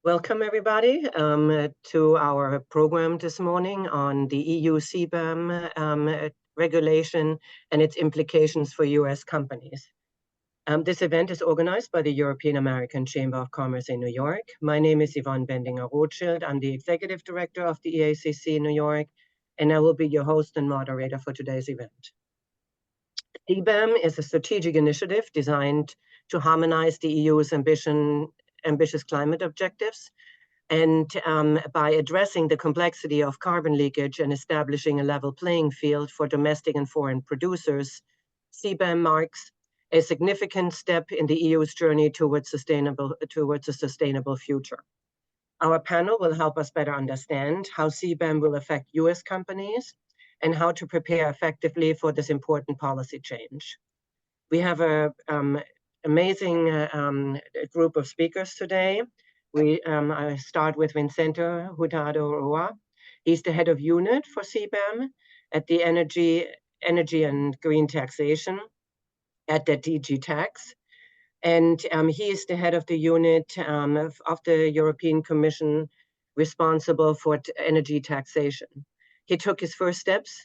Welcome, everybody, to our program this morning on the EU CBAM regulation and its implications for US companies. This event is organized by the European American Chamber of Commerce in New York. My name is Yvonne Bendinger-Rothschild. I'm the Executive Director of the EACC New York, and I will be your host and moderator for today's event. CBAM is a strategic initiative designed to harmonize the EU's ambitious climate objectives, and by addressing the complexity of carbon leakage and establishing a level playing field for domestic and foreign producers, CBAM marks a significant step in the EU's journey towards a sustainable future. Our panel will help us better understand how CBAM will affect US companies and how to prepare effectively for this important policy change. We have an amazing group of speakers today. I start with Vicente Hurtado Roa. He's the head of unit for CBAM at the Energy and Green Taxation at the DG Tax. And he is the head of the unit of the European Commission responsible for energy taxation. He took his first steps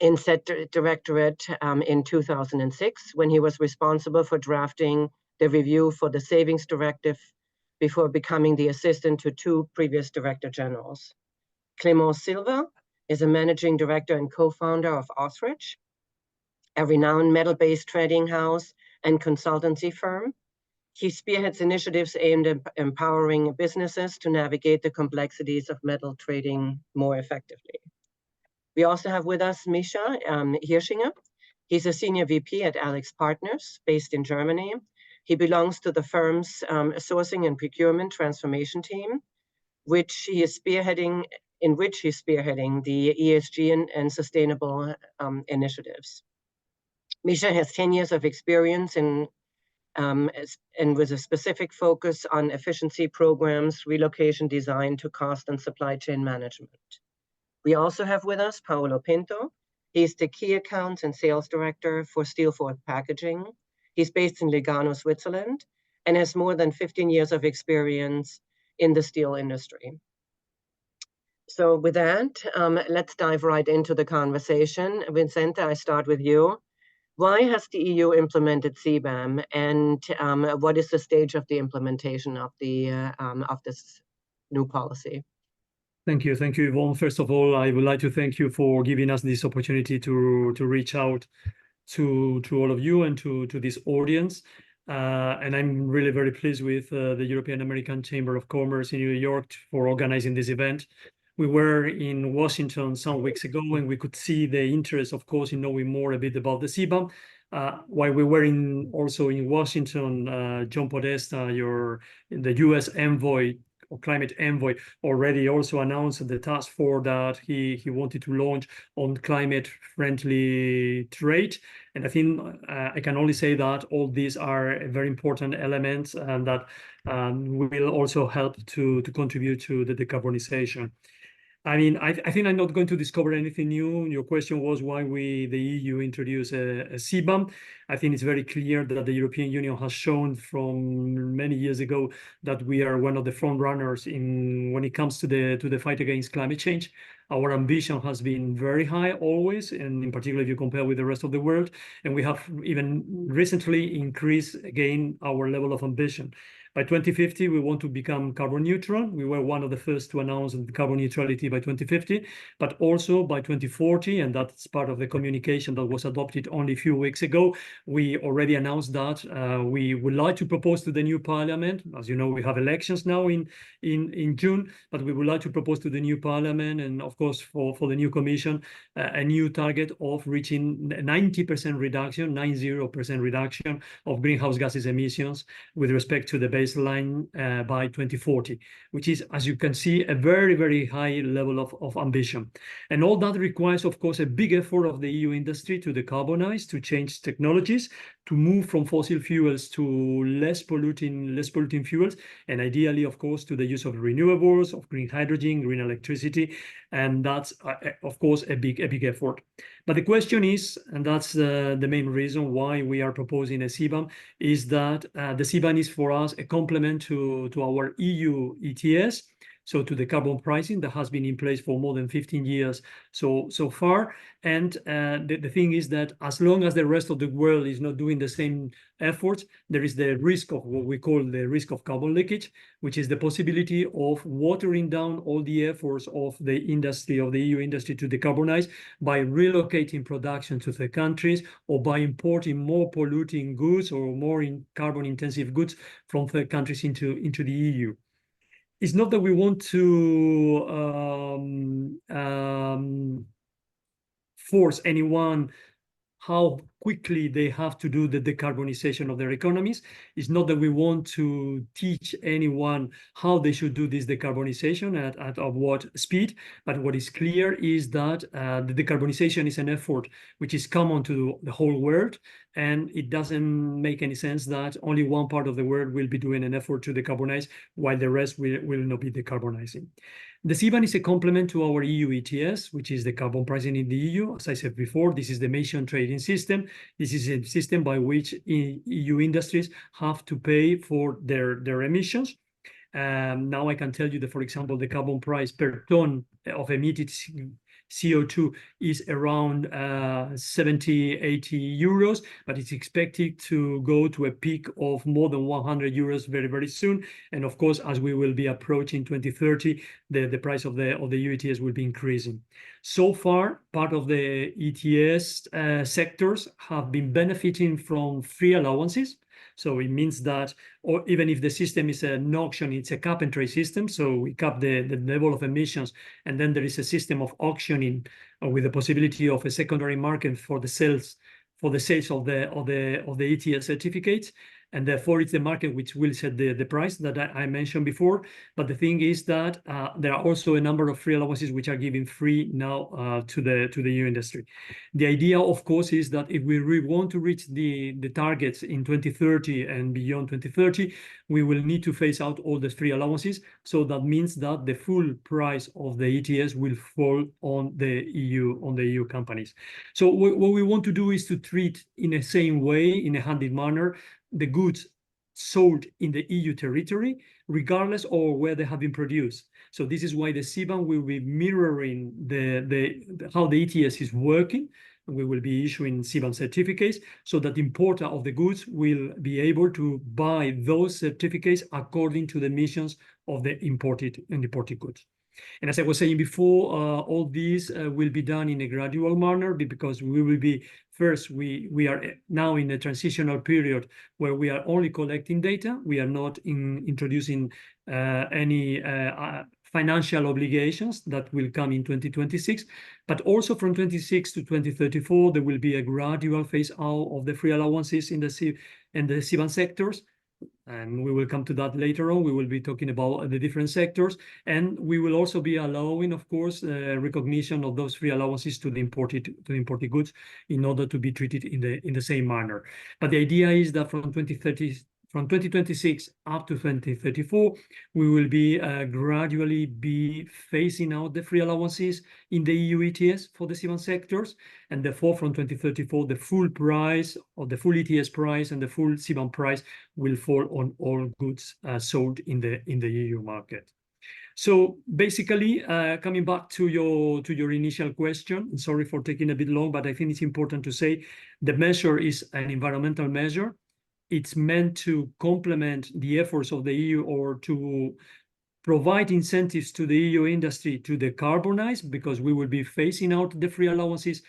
in said directorate in 2006, when he was responsible for drafting the review for the Savings Directive before becoming the assistant to two previous Director Generals. Clément Silva is a managing director and co-founder of Ostrich, a renowned metal-based trading house and consultancy firm. He spearheads initiatives aimed at empowering businesses to navigate the complexities of metal trading more effectively. We also have with us Misha Hirschinger. He's a senior VP at Alex Partners, based in Germany. He belongs to the firm's sourcing and procurement transformation team, in which he's spearheading the ESG and sustainable initiatives. Misha has 10 years of experience and with a specific focus on efficiency programs, relocation design to cost and supply chain management. We also have with us Paolo Pinto. He's the Key Accounts and Sales Director for Steelfort Packaging. He's based in Lugano, Switzerland, and has more than 15 years of experience in the steel industry. So with that, let's dive right into the conversation. Vicente, I start with you. Why has the EU implemented CBAM, and what is the stage of the implementation of this new policy? Thank you, Yvonne. First of all, I would like to thank you for giving us this opportunity to reach out to all of you and to this audience. And I'm really very pleased with the European American Chamber of Commerce in New York for organizing this event. We were in Washington some weeks ago, and we could see the interest, of course, in knowing more a bit about the CBAM. While we were also in Washington, John Podesta, the US envoy or climate envoy, already also announced the task force that he wanted to launch on climate-friendly trade. And I think I can only say that all these are very important elements, and that will also help to contribute to the decarbonization. I mean, I think I'm not going to discover anything new. Your question was why the EU introduced a CBAM. I think it's very clear that the European Union has shown from many years ago that we are one of the front runners when it comes to the fight against climate change. Our ambition has been very high always, and in particular if you compare with the rest of the world. And we have even recently increased again our level of ambition. By 2050, we want to become carbon neutral. We were one of the first to announce carbon neutrality by 2050, but also by 2040, and that's part of the communication that was adopted only a few weeks ago. We already announced that we would like to propose to the new parliament. As you know, we have elections now in June, but we would like to propose to the new parliament and, of course, for the new commission, a new target of reaching 90% reduction, 90% reduction of greenhouse gases emissions with respect to the baseline by 2040, which is, as you can see, a very, very high level of ambition. And all that requires, of course, a big effort of the EU industry to decarbonize, to change technologies, move from fossil fuels to less polluting fuels, and ideally, of course, to the use of renewables, of green hydrogen, green electricity, and that's of course a big effort. But the question is, and that's the main reason why we are proposing a CBAM, is that the CBAM is for us a complement to our EU ETS. So to the carbon pricing that has been in place for more than 15 years so far. And the thing is that as long as the rest of the world is not doing the same efforts, there is the risk of what we call the risk of carbon leakage, which is the possibility of watering down all the efforts of the industry, of the EU industry, to decarbonize by relocating production to the countries, or by importing more polluting goods or more carbon intensive goods from third countries into the EU. It's not that we want to force anyone how quickly they have to do the decarbonization of their economies. It's not that we want to teach anyone how they should do this decarbonization at what speed, but what is clear is that the decarbonization is an effort which is common to the whole world, and it doesn't make any sense that only one part of the world will be doing an effort to decarbonize while the rest will not be decarbonizing. The CBAM is a complement to our EU ETS, which is the carbon pricing in the EU. As I said before, this is the emission trading system. This is a system by which EU industries have to pay for their emissions. Now I can tell you that, for example, the carbon price per ton of emitted CO2 is around 70-80 euros, but it's expected to go to a peak of more than 100 euros very, very soon. And of course, as we will be approaching 2030, the price of the EU ETS will be increasing. So far, part of the ETS sectors have been benefiting from free allowances. So it means that, or even if the system is an auction, it's a cap and trade system. So we cap the level of emissions, and then there is a system of auctioning with the possibility of a secondary market for the sales of the ETS certificates. And therefore, it's the market which will set the price that I mentioned before. But the thing is that there are also a number of free allowances which are given free now to the EU industry. The idea, of course, is that if we really want to reach the targets in 2030 and beyond 2030, we will need to phase out all the free allowances. So that means that the full price of the ETS will fall on the EU companies. So what we want to do is to treat in the same way, in a handed manner, the goods sold in the EU territory, regardless of where they have been produced. So this is why the CBAM will be mirroring how the ETS is working. We will be issuing CBAM certificates so that the importer of the goods will be able to buy those certificates according to the emissions of the imported goods. And as I was saying before, all these will be done in a gradual manner, because we will be, first, we are now in a transitional period where we are only collecting data. We are not introducing any financial obligations that will come in 2026. But also from 26 to 2034, there will be a gradual phase out of the free allowances in the CBAM sectors. And we will come to that later on. We will be talking about the different sectors, and we will also be allowing, of course, recognition of those free allowances to the imported goods in order to be treated in the same manner. But the idea is that from 2026 up to 2034, we will be gradually be phasing out the free allowances in the EU ETS for the CBAM sectors, and therefore from 2034, the full price of the full ETS price and the full CBAM price will fall on all goods sold in the EU market. So basically, coming back to your initial question, sorry for taking a bit long, but I think it's important to say the measure is an environmental measure. It's meant to complement the efforts of the EU, or to provide incentives to the EU industry to decarbonize, because we will be phasing out the free allowances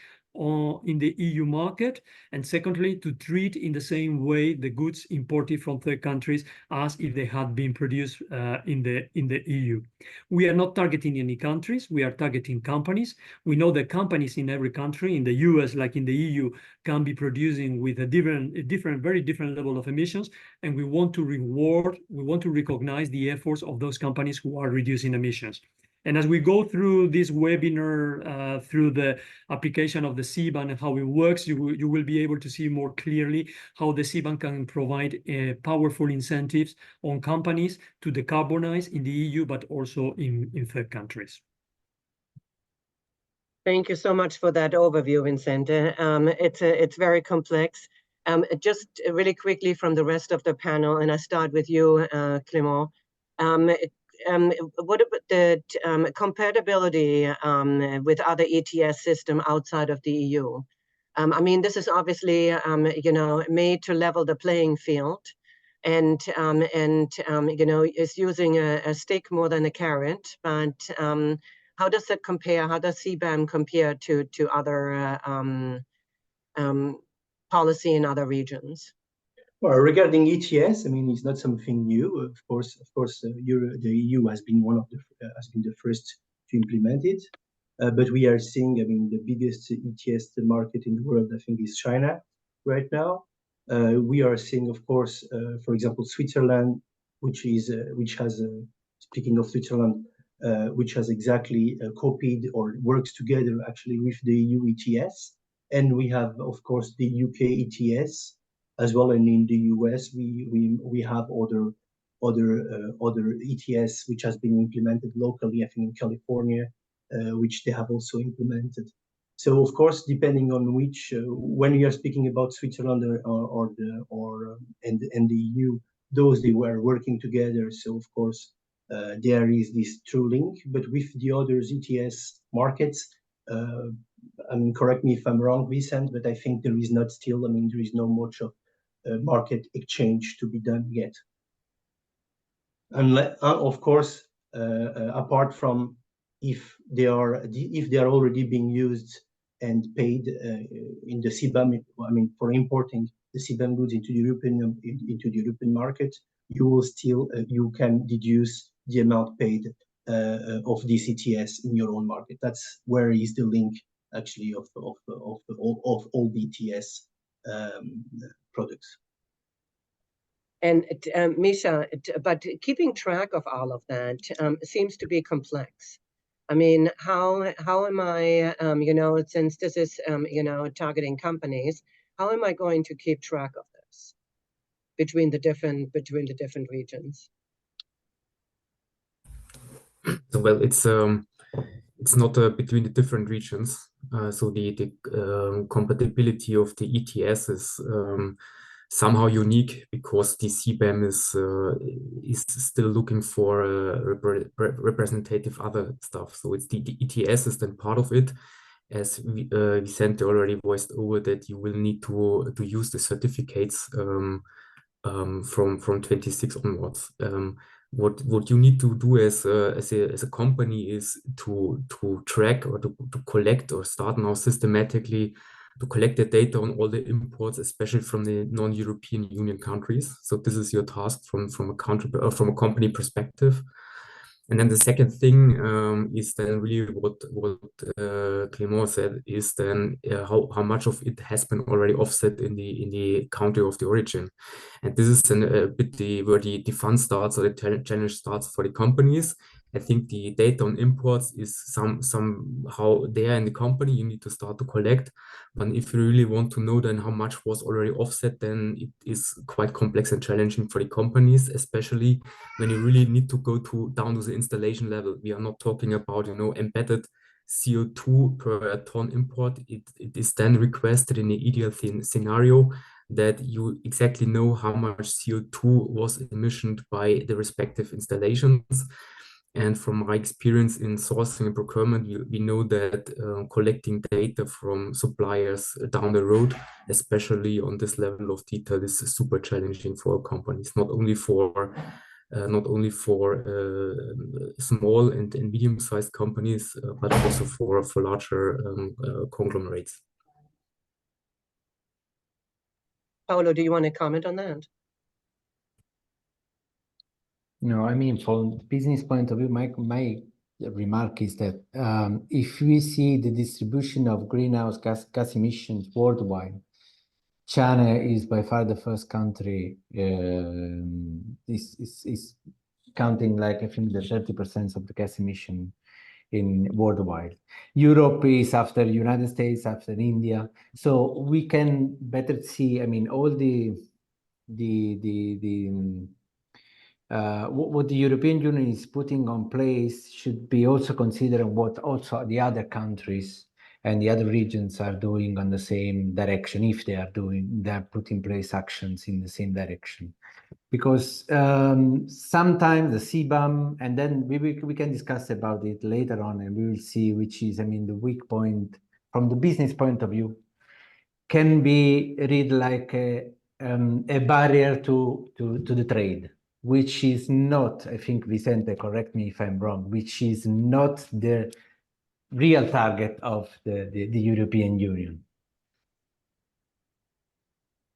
in the EU market, and secondly, to treat in the same way the goods imported from third countries as if they had been produced in the EU. We are not targeting any countries, we are targeting companies. We know that companies in every country, in the US like in the EU, can be producing with a very different level of emissions, and we want to recognize the efforts of those companies who are reducing emissions. And as we go through this webinar, through the application of the CBAM and how it works, you will be able to see more clearly how the CBAM can provide powerful incentives on companies to decarbonize in the EU, but also in third countries. Thank you so much for that overview, Vicente. It's very complex. Just really quickly from the rest of the panel, and I start with you, Clément. What about the compatibility with other ETS system outside of the EU? I mean, this is obviously made to level the playing field, and is using a stick more than a carrot. But how does that compare? How does CBAM compare to other policy in other regions? Well, regarding ETS, I mean, it's not something new. Of course, the EU has been the first to implement it. But we are seeing, I mean, the biggest ETS market in the world, I think, is China right now. We are seeing, of course, for example, Switzerland, which has, speaking of Switzerland, which has exactly copied or works together actually with the EU ETS. And we have, of course, the UK ETS as well. And in the US, we have other ETS which has been implemented locally, I think in California, which they have also implemented. So of course, depending on which, when you are speaking about Switzerland and the EU, those they were working together. So of course, there is this true link. But with the other ETS markets, I mean, correct me if I'm wrong, Vicente, but I think there is not still, I mean, there is no much of market exchange to be done yet. And of course, apart from if they are already being used and paid in the CBAM, I mean, for importing the CBAM goods into the European market, you will still you can deduce the amount paid of this ETS in your own market. That's where is the link actually of all the ETS products. And Misha, but keeping track of all of that seems to be complex. I mean, how am I, since this is, targeting companies, how am I going to keep track of this between the different regions? So, well, it's not between the different regions. So the compatibility of the ETS is somehow unique because the CBAM is still looking for representative other stuff. So it's the ETS is then part of it, as Vicente already voiced over that you will need to use the certificates from 26 onwards. What you need to do as a company is to track or to collect or start now systematically to collect the data on all the imports, especially from the non-European Union countries. So this is your task from a company perspective. And then the second thing is then really what Clément said is then how much of it has been already offset in the country of the origin. And this is then a bit where the fun starts or the challenge starts for the companies. I think the data on imports is somehow there in the company. You need to start to collect. But if you really want to know then how much was already offset, then it is quite complex and challenging for the companies, especially when you really need to go down to the installation level. We are not talking about, embedded CO2 per ton import. It is then requested in the ideal scenario that you exactly know how much CO2 was emitted by the respective installations. And from my experience in sourcing and procurement, we know that collecting data from suppliers down the road, especially on this level of detail, is super challenging for companies, not only for small and medium-sized companies, but also for larger conglomerates. Paolo, do you want to comment on that? No, I mean, from business point of view, my remark is that if we see the distribution of greenhouse gas emissions worldwide, China is by far the first country is counting like I think the 30% of the gas emission in worldwide. Europe is after United States, after India. So we can better see, I mean, all what the European Union is putting on place should be also considering what also the other countries and the other regions are doing on the same direction, if they are putting in place actions in the same direction. Because sometimes the CBAM, and then we can discuss about it later on, and we will see which is, I mean, the weak point from the business point of view, can be read like a barrier to the trade, which is not, I think, Vicente, correct me if I'm wrong, which is not the real target of the European Union.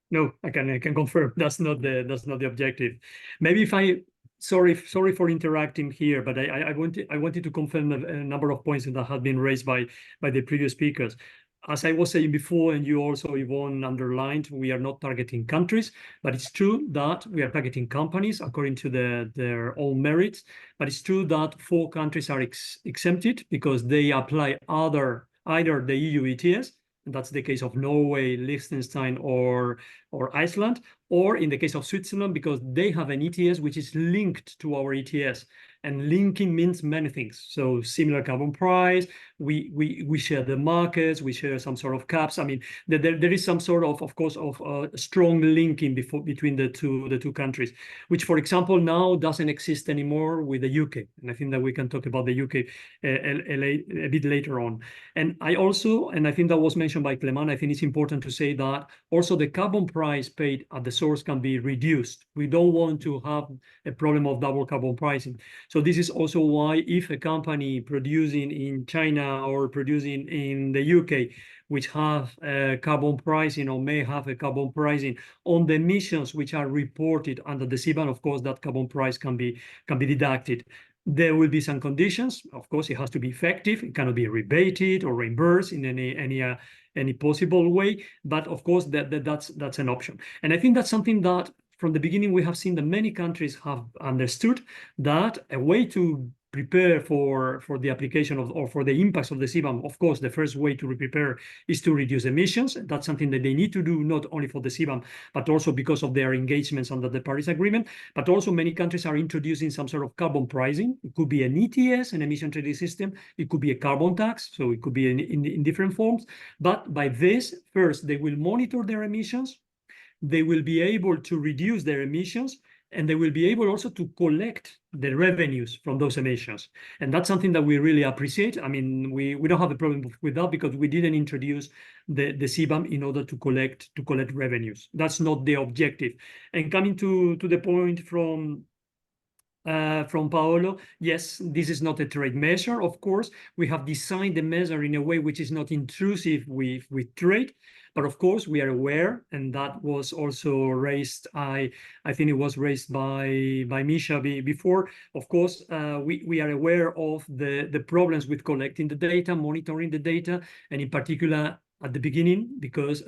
No, I can confirm that's not the objective. Maybe if sorry for interacting here, but I wanted to confirm a number of points that have been raised by the previous speakers. As I was saying before, and you also, Yvonne, underlined, we are not targeting countries, but it's true that we are targeting companies according to their own merits. But it's true that 4 countries are exempted because they apply either the EU ETS, and that's the case of Norway, Liechtenstein, or Iceland, or in the case of Switzerland, because they have an ETS which is linked to our ETS. And linking means many things. So similar carbon price, we share the markets, we share some sort of caps. I mean, there is some sort of course, of strong linking between the two countries, which, for example, now doesn't exist anymore with the UK. And I think that we can talk about the UK a bit later on. And I think that was mentioned by Clement, I think it's important to say that also the carbon price paid at the source can be reduced. We don't want to have a problem of double carbon pricing. So this is also why if a company producing in China or producing in the UK, which have carbon pricing or may have a carbon pricing on the emissions which are reported under the CBAM, of course, that carbon price can be deducted. There will be some conditions. Of course, it has to be effective. It cannot be rebated or reimbursed in any possible way. But of course, that's an option. And I think that's something that from the beginning, we have seen that many countries have understood that a way to prepare for the application of or for the impacts of the CBAM, of course, the first way to prepare is to reduce emissions. That's something that they need to do not only for the CBAM, but also because of their engagements under the Paris Agreement. But also many countries are introducing some sort of carbon pricing. It could be an ETS, an emission trading system. It could be a carbon tax. So it could be in different forms. But by this, first, they will monitor their emissions. They will be able to reduce their emissions, and they will be able also to collect the revenues from those emissions. And that's something that we really appreciate. I mean, we don't have a problem with that because we didn't introduce the CBAM in order to collect revenues. That's not the objective. And coming to the point from Paolo, yes, this is not a trade measure, of course. We have designed the measure in a way which is not intrusive with trade. But of course, we are aware, and that was also raised, I think it was raised by Misha before. Of course, we are aware of the problems with collecting the data, monitoring the data, and in particular, at the beginning, because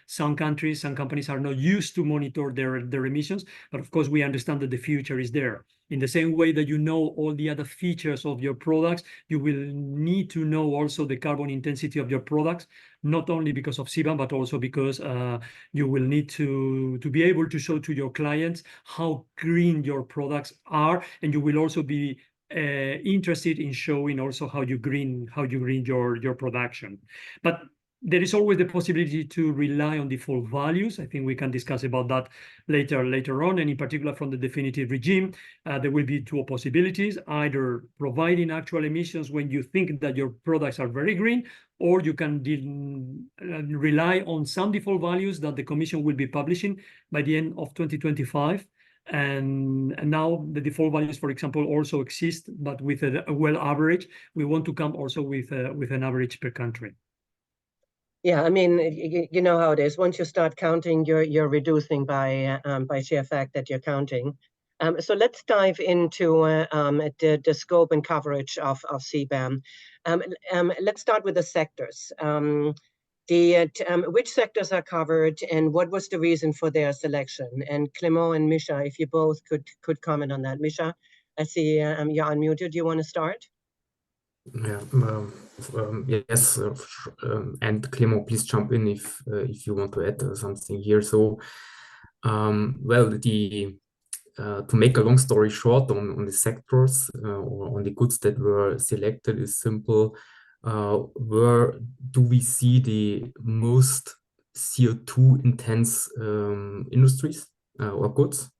some countries, some companies are not used to monitor their emissions. But of course, we understand that the future is there. In the same way that you know all the other features of your products, you will need to know also the carbon intensity of your products, not only because of CBAM, but also because you will need to be able to show to your clients how green your products are, and you will also be interested in showing also how you green your production. But there is always the possibility to rely on default values. I think we can discuss about that later on, and in particular from the definitive regime, there will be 2 possibilities: either providing actual emissions when you think that your products are very green, or you can rely on some default values that the Commission will be publishing by the end of 2025. And now the default values, for example, also exist, but with a well average. We want to come also with an average per country. Yeah, I mean, you know how it is. Once you start counting, you're reducing by sheer fact that you're counting. So let's dive into the scope and coverage of CBAM. Let's start with the sectors. Which sectors are covered, and what was the reason for their selection? And Clement and Misha, if you both could comment on that. Misha, I see you're unmuted. Do you want to start? Yeah, yes, and Clément, please jump in if you want to add something here. So, well, to make a long story short on the sectors or on the goods that were selected is simple. Where do we see the most CO2 intense industries or goods?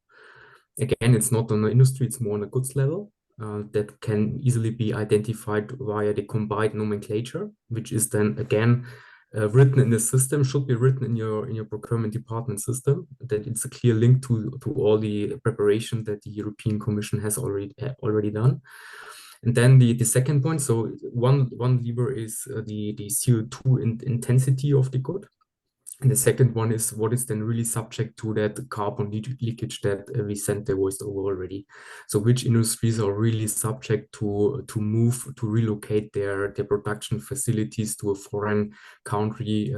Again, it's not on the industry, it's more on the goods level. That can easily be identified via the combined nomenclature, which is then again written in the system, should be written in your procurement department system. That it's a clear link to all the preparation that the European Commission has already done. And then the second point, so one lever is the CO2 intensity of the good. And the second one is what is then really subject to that carbon leakage that Vicente voiced over already. So which industries are really subject to relocate their production facilities to a foreign country,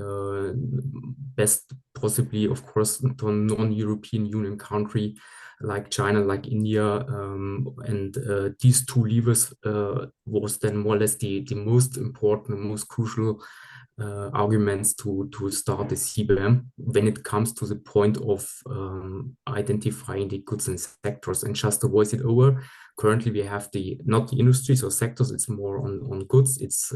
best possibly, of course, to a non-European Union country like China, like India, and these two levers was then more or less the most important, most crucial arguments to start the CBAM when it comes to the point of identifying the goods and sectors. And just to voice it over, currently we have not the industries or sectors, it's more on goods. It's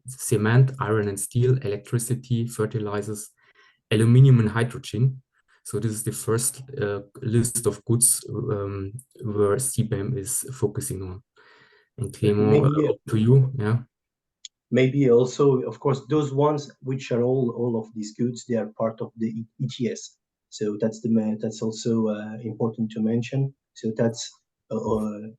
cement, iron and steel, electricity, fertilizers, aluminum and hydrogen. So this is the first list of goods where CBAM is focusing on. And Clément, to you, yeah. Maybe also, of course, those ones which are all of these goods, they are part of the ETS. So that's also important to mention. So that's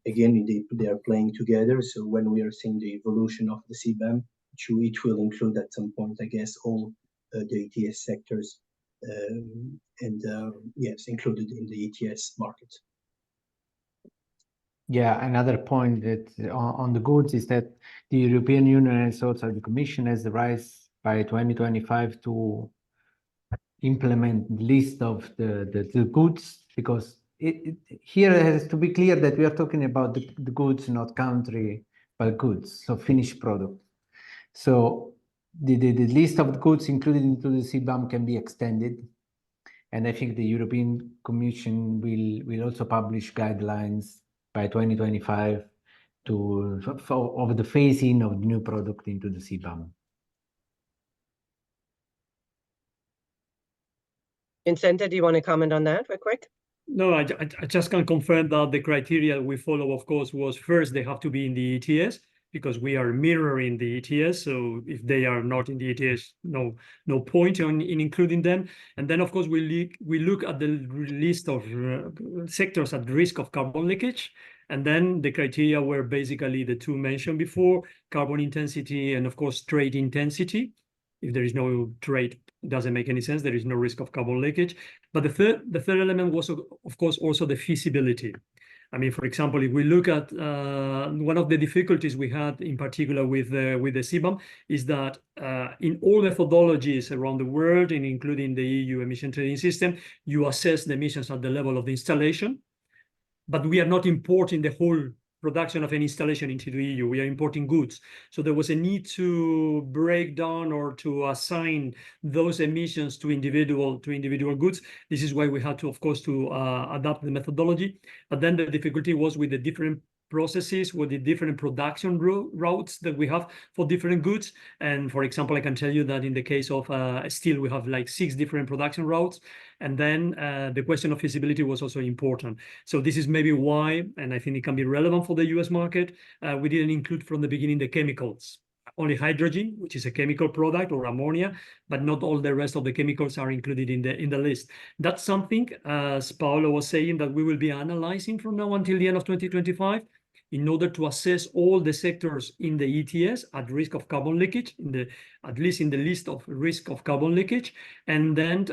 again they are playing together. So when we are seeing the evolution of the CBAM, it will include at some point, I guess, all the ETS sectors, yes, included in the ETS market. Yeah, another point that on the goods is that the European Union and also the Commission has the right by 2025 to implement the list of the goods, because here it has to be clear that we are talking about the goods, not country, but goods, so finished product. So the list of goods included into the CBAM can be extended. And I think the European Commission will also publish guidelines by 2025 of the phasing of the new product into the CBAM. Vicente, do you want to comment on that real quick? No, I just can confirm that the criteria we follow, of course, was first they have to be in the ETS, because we are mirroring the ETS. So if they are not in the ETS, no point in including them. And then, of course, we look at the list of sectors at risk of carbon leakage. And then the criteria were basically the two mentioned before: carbon intensity and, of course, trade intensity. If there is no trade, it doesn't make any sense. There is no risk of carbon leakage. But the third element was, of course, also the feasibility. I mean, for example, if we look at one of the difficulties we had in particular with the CBAM is that in all methodologies around the world, and including the EU Emission Trading System, you assess the emissions at the level of the installation, but we are not importing the whole production of an installation into the EU. We are importing goods. So there was a need to break down or to assign those emissions to individual goods. This is why we had to, of course, to adapt the methodology. But then the difficulty was with the different processes, with the different production routes that we have for different goods. And for example, I can tell you that in the case of steel, we have like 6 different production routes. And then the question of feasibility was also important. So this is maybe why, and I think it can be relevant for the US market, we didn't include from the beginning the chemicals. Only hydrogen, which is a chemical product, or ammonia, but not all the rest of the chemicals are included in the list. That's something, as Paolo was saying, that we will be analyzing from now until the end of 2025 in order to assess all the sectors in the ETS at risk of carbon leakage, at least in the list of risk of carbon leakage. And then,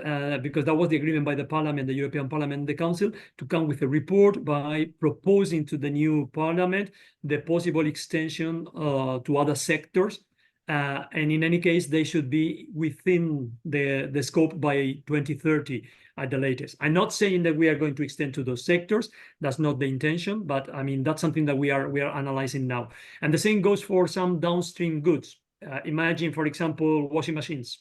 because that was the agreement by the Parliament, the European Parliament and the Council, to come with a report by proposing to the new Parliament the possible extension to other sectors And in any case, they should be within the scope by 2030 at the latest. I'm not saying that we are going to extend to those sectors. That's not the intention, but I mean, that's something that we are analyzing now. And the same goes for some downstream goods. Imagine, for example, washing machines.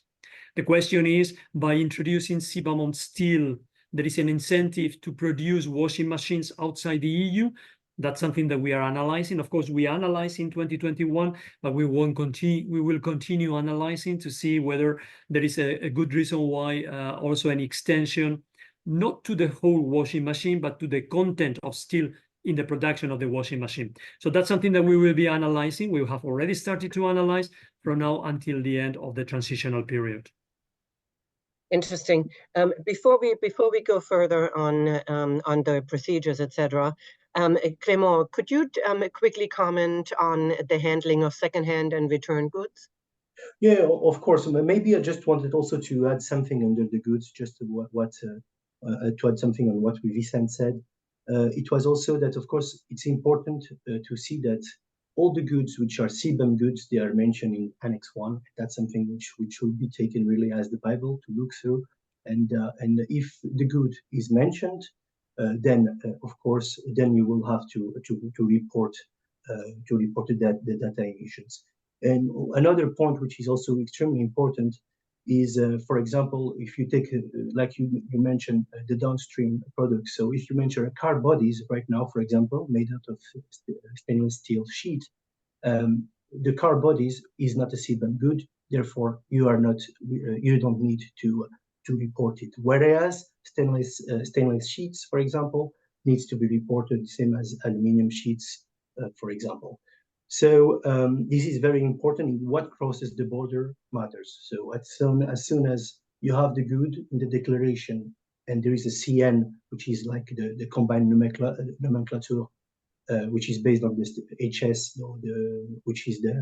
The question is, by introducing CBAM on steel, there is an incentive to produce washing machines outside the EU. That's something that we are analyzing. Of course, we analyzed in 2021, but we will continue analyzing to see whether there is a good reason why also an extension, not to the whole washing machine, but to the content of steel in the production of the washing machine. So that's something that we will be analyzing. We have already started to analyze from now until the end of the transitional period. Interesting. Before we go further on the procedures, etc., Clément, could you quickly comment on the handling of secondhand and return goods? Yeah, of course. Maybe I just wanted also to add something under the goods, just to add something on what Vicente said. It was also that, of course, it's important to see that all the goods which are CBAM goods, they are mentioned in Annex 1. That's something which should be taken really as the Bible to look through. And if the good is mentioned, then of course, then you will have to report the data emissions. And another point which is also extremely important is, for example, if you take, like you mentioned, the downstream products. So if you mention car bodies right now, for example, made out of stainless steel sheet, the car bodies is not a CBAM good. Therefore, you don't need to report it. Whereas stainless sheets, for example, needs to be reported, same as aluminium sheets, for example. So this is very important. What crosses the border matters. So as soon as you have the good in the declaration, and there is a CN, which is like the combined nomenclature, which is based on this HS, which is the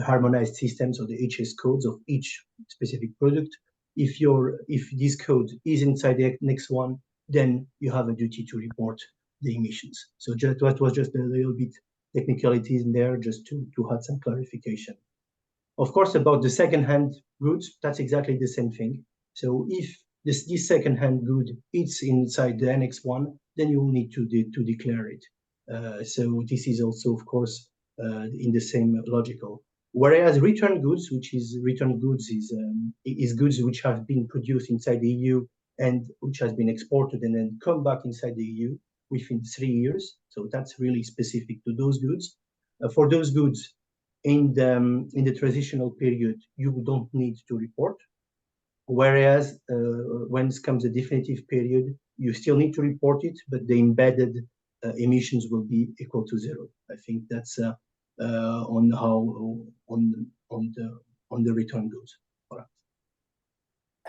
harmonized systems or the HS codes of each specific product. If this code is inside the next one, then you have a duty to report the emissions. So that was just a little bit technicalities in there, just to add some clarification. Of course, about the second-hand goods, that's exactly the same thing. So if this second-hand good is inside the Annex 1, then you will need to declare it. So this is also, of course, in the same logical. Whereas return goods, is goods which have been produced inside the EU and which has been exported and then come back inside the EU within 3 years. So that's really specific to those goods. For those goods, in the transitional period, you don't need to report. Whereas when it comes the definitive period, you still need to report it, but the embedded emissions will be equal to 0. I think that's on the return goods.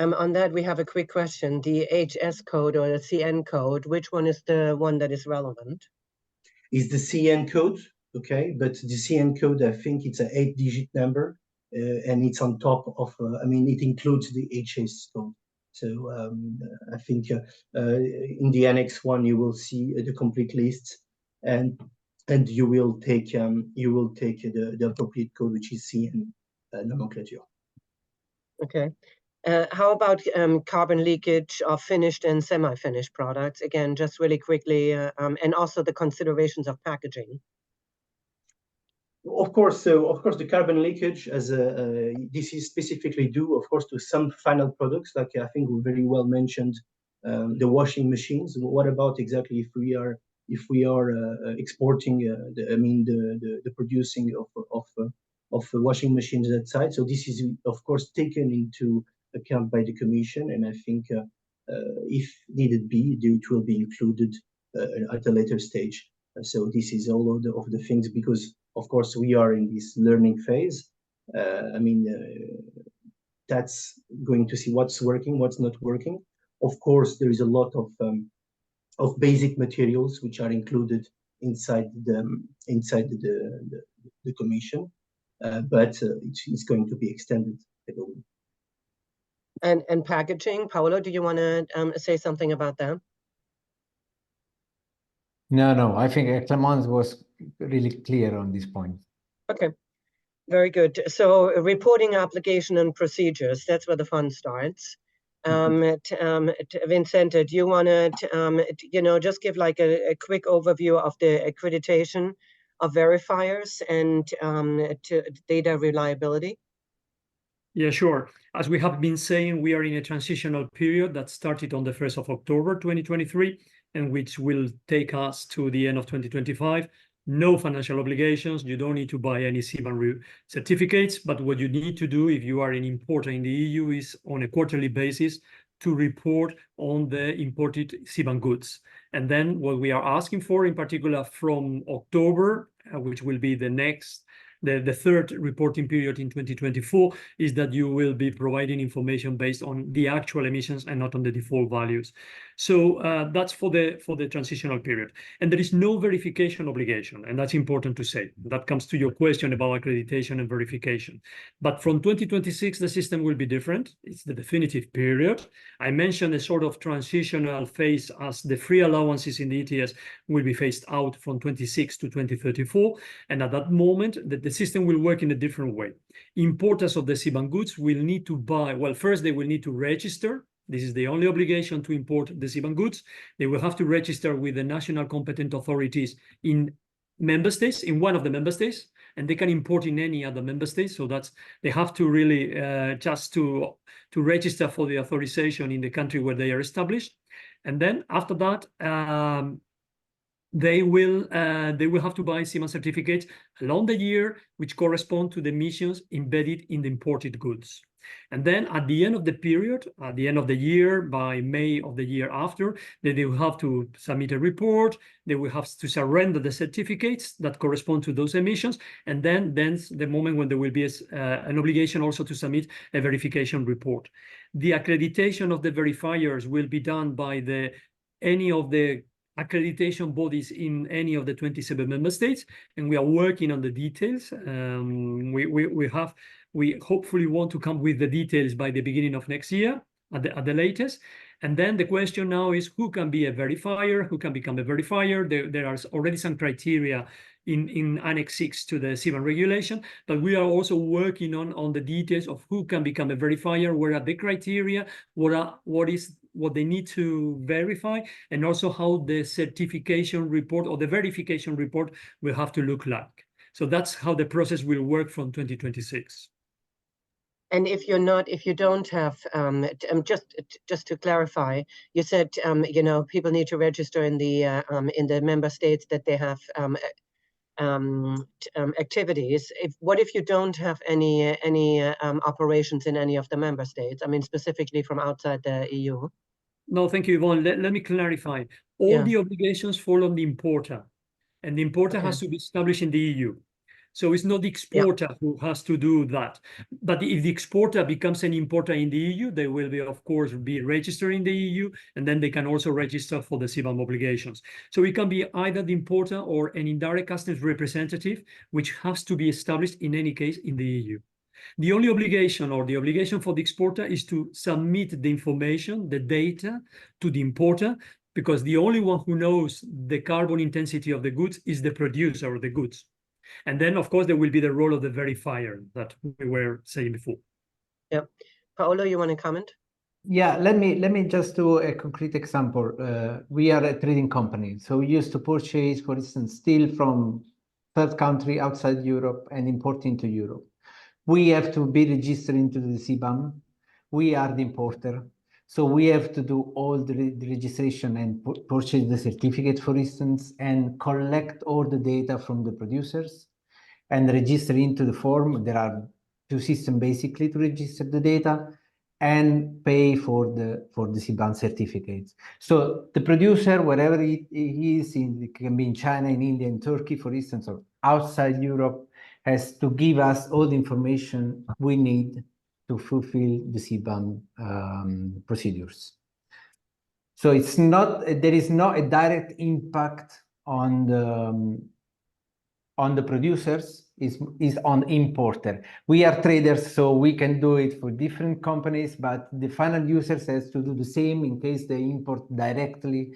On that, we have a quick question. The HS code or the CN code, which one is the one that is relevant? Is the CN code, okay? But the CN code, I think it's an 8-digit number, and it's on top of, it includes the HS code. So I think in the Annex 1, you will see the complete list, and you will take the appropriate code, which is CN nomenclature. Okay. How about carbon leakage of finished and semi-finished products? Again, just really quickly, and also the considerations of packaging. Of course, the carbon leakage, as this is specifically due, of course, to some final products, like I think we very well mentioned, the washing machines. What about exactly if we are exporting the producing of washing machines outside? So this is of course taken into account by the Commission, and I think if needed be, it will be included at a later stage. So this is all of the things, because of course we are in this learning phase. That's going to see what's working, what's not working. Of course, there is a lot of basic materials which are included inside the Commission, but it's going to be extended, I believe. And packaging, Paolo, do you want to say something about that? No, I think Clément was really clear on this point. Okay. Very good. So reporting application and procedures, that's where the fun starts. Vincente, do you want to, just give like a quick overview of the accreditation of verifiers and to data reliability? Yeah, sure. As we have been saying, we are in a transitional period that started on the 1st of October 2023, and which will take us to the end of 2025. No financial obligations. You don't need to buy any CBAM certificates, but what you need to do if you are an importer in the EU is on a quarterly basis to report on the imported CBAM goods. And then what we are asking for in particular from October, which will be the third reporting period in 2024, is that you will be providing information based on the actual emissions and not on the default values. So that's for the transitional period. And there is no verification obligation, and that's important to say. That comes to your question about accreditation and verification. But from 2026, the system will be different. It's the definitive period. I mentioned a sort of transitional phase as the free allowances in the ETS will be phased out from 26 to 2034. And at that moment, the system will work in a different way. Importers of the CBAM goods will need to buy, well, first they will need to register. This is the only obligation to import the CBAM goods. They will have to register with the national competent authorities in member states, in one of the member states, and they can import in any other member state. So that's, they have to really just to register for the authorization in the country where they are established. And then after that, they will have to buy CBAM certificates along the year, which correspond to the emissions embedded in the imported goods. And then at the end of the period, at the end of the year, by May of the year after, they will have to submit a report. They will have to surrender the certificates that correspond to those emissions. And then the moment when there will be an obligation also to submit a verification report. The accreditation of the verifiers will be done by any of the accreditation bodies in any of the 27 member states, and we are working on the details. We hopefully want to come with the details by the beginning of next year at the latest. And then the question now is who can be a verifier, who can become a verifier. There are already some criteria in Annex 6 to the CBAM regulation, but we are also working on the details of who can become a verifier, where are the criteria, what they need to verify, and also how the certification report or the verification report will have to look like. So that's how the process will work from 2026. And if you don't have, just to clarify, you said, people need to register in the member states that they have activities. What if you don't have any operations in any of the member states? I mean, specifically from outside the EU. No, thank you, Yvonne. Let me clarify. All the obligations fall on the importer, and the importer has to be established in the EU. So it's not the exporter who has to do that. But if the exporter becomes an importer in the EU, they will be, of course, be registered in the EU, and then they can also register for the CBAM obligations. So it can be either the importer or an indirect customs representative, which has to be established in any case in the EU. The only obligation or the obligation for the exporter is to submit the information, the data, to the importer, because the only one who knows the carbon intensity of the goods is the producer of the goods. And then, of course, there will be the role of the verifier that we were saying before. Yeah. Paolo, you want to comment? Yeah, let me just do a concrete example. We are a trading company. So we used to purchase, for instance, steel from third country outside Europe and import into Europe. We have to be registered into the CBAM. We are the importer. So we have to do all the registration and purchase the certificate, for instance, and collect all the data from the producers and register into the form. There are two systems basically to register the data and pay for the CBAM certificates. So the producer, wherever he is, it can be in China, in India, in Turkey, for instance, or outside Europe, has to give us all the information we need to fulfill the CBAM procedures. So it's not, there is not a direct impact on the producers, is on importer. We are traders, so we can do it for different companies, but the final users has to do the same in case they import directly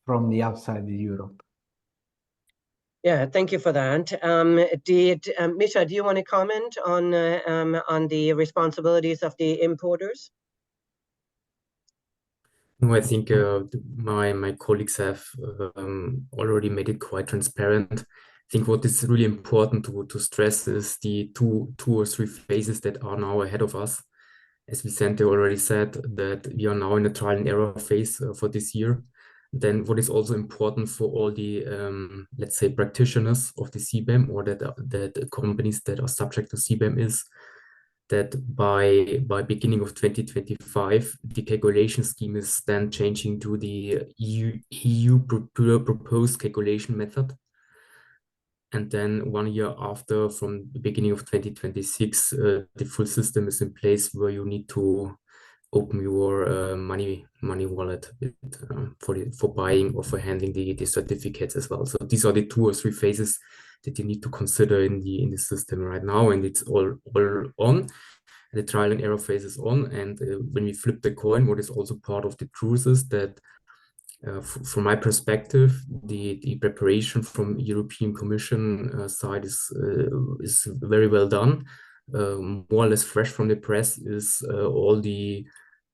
from the outside of Europe. Yeah, thank you for that. Misha, do you want to comment on the responsibilities of the importers? No, I think my colleagues have already made it quite transparent. I think what is really important to stress is the two or three phases that are now ahead of us. As Vicente already said, that we are now in a trial and error phase for this year. Then what is also important for all the, let's say, practitioners of the CBAM, or that companies that are subject to CBAM, is that by beginning of 2025, the calculation scheme is then changing to the EU proposed calculation method. And then 1 year after, from the beginning of 2026, the full system is in place where you need to open your money wallet for buying or for handling the certificates as well. So these are the 2 or 3 phases that you need to consider in the system right now, and it's all on. The trial and error phase is on, and when we flip the coin, what is also part of the truth is that from my perspective, the preparation from European Commission side is very well done. More or less fresh from the press is all the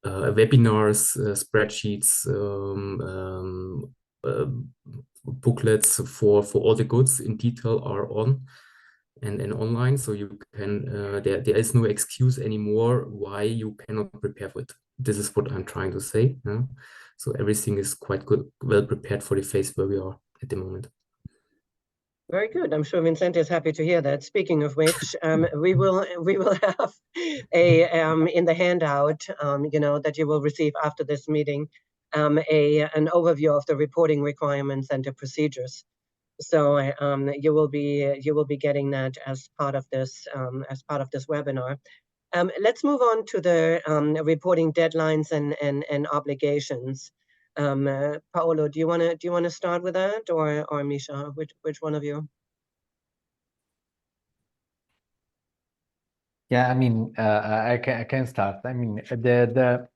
webinars, spreadsheets, booklets for all the goods in detail are on and online, so you can there is no excuse anymore why you cannot prepare for it. This is what I'm trying to say. So everything is quite good, well prepared for the phase where we are at the moment. Very good. I'm sure Vincent is happy to hear that. Speaking of which, we will have in the handout, that you will receive after this meeting, an overview of the reporting requirements and the procedures. So you will be getting that as part of this webinar. Let's move on to the reporting deadlines and obligations. Paolo, do you want to start with that, or Misha? Which one of you? Yeah, I mean, I can start. I mean, the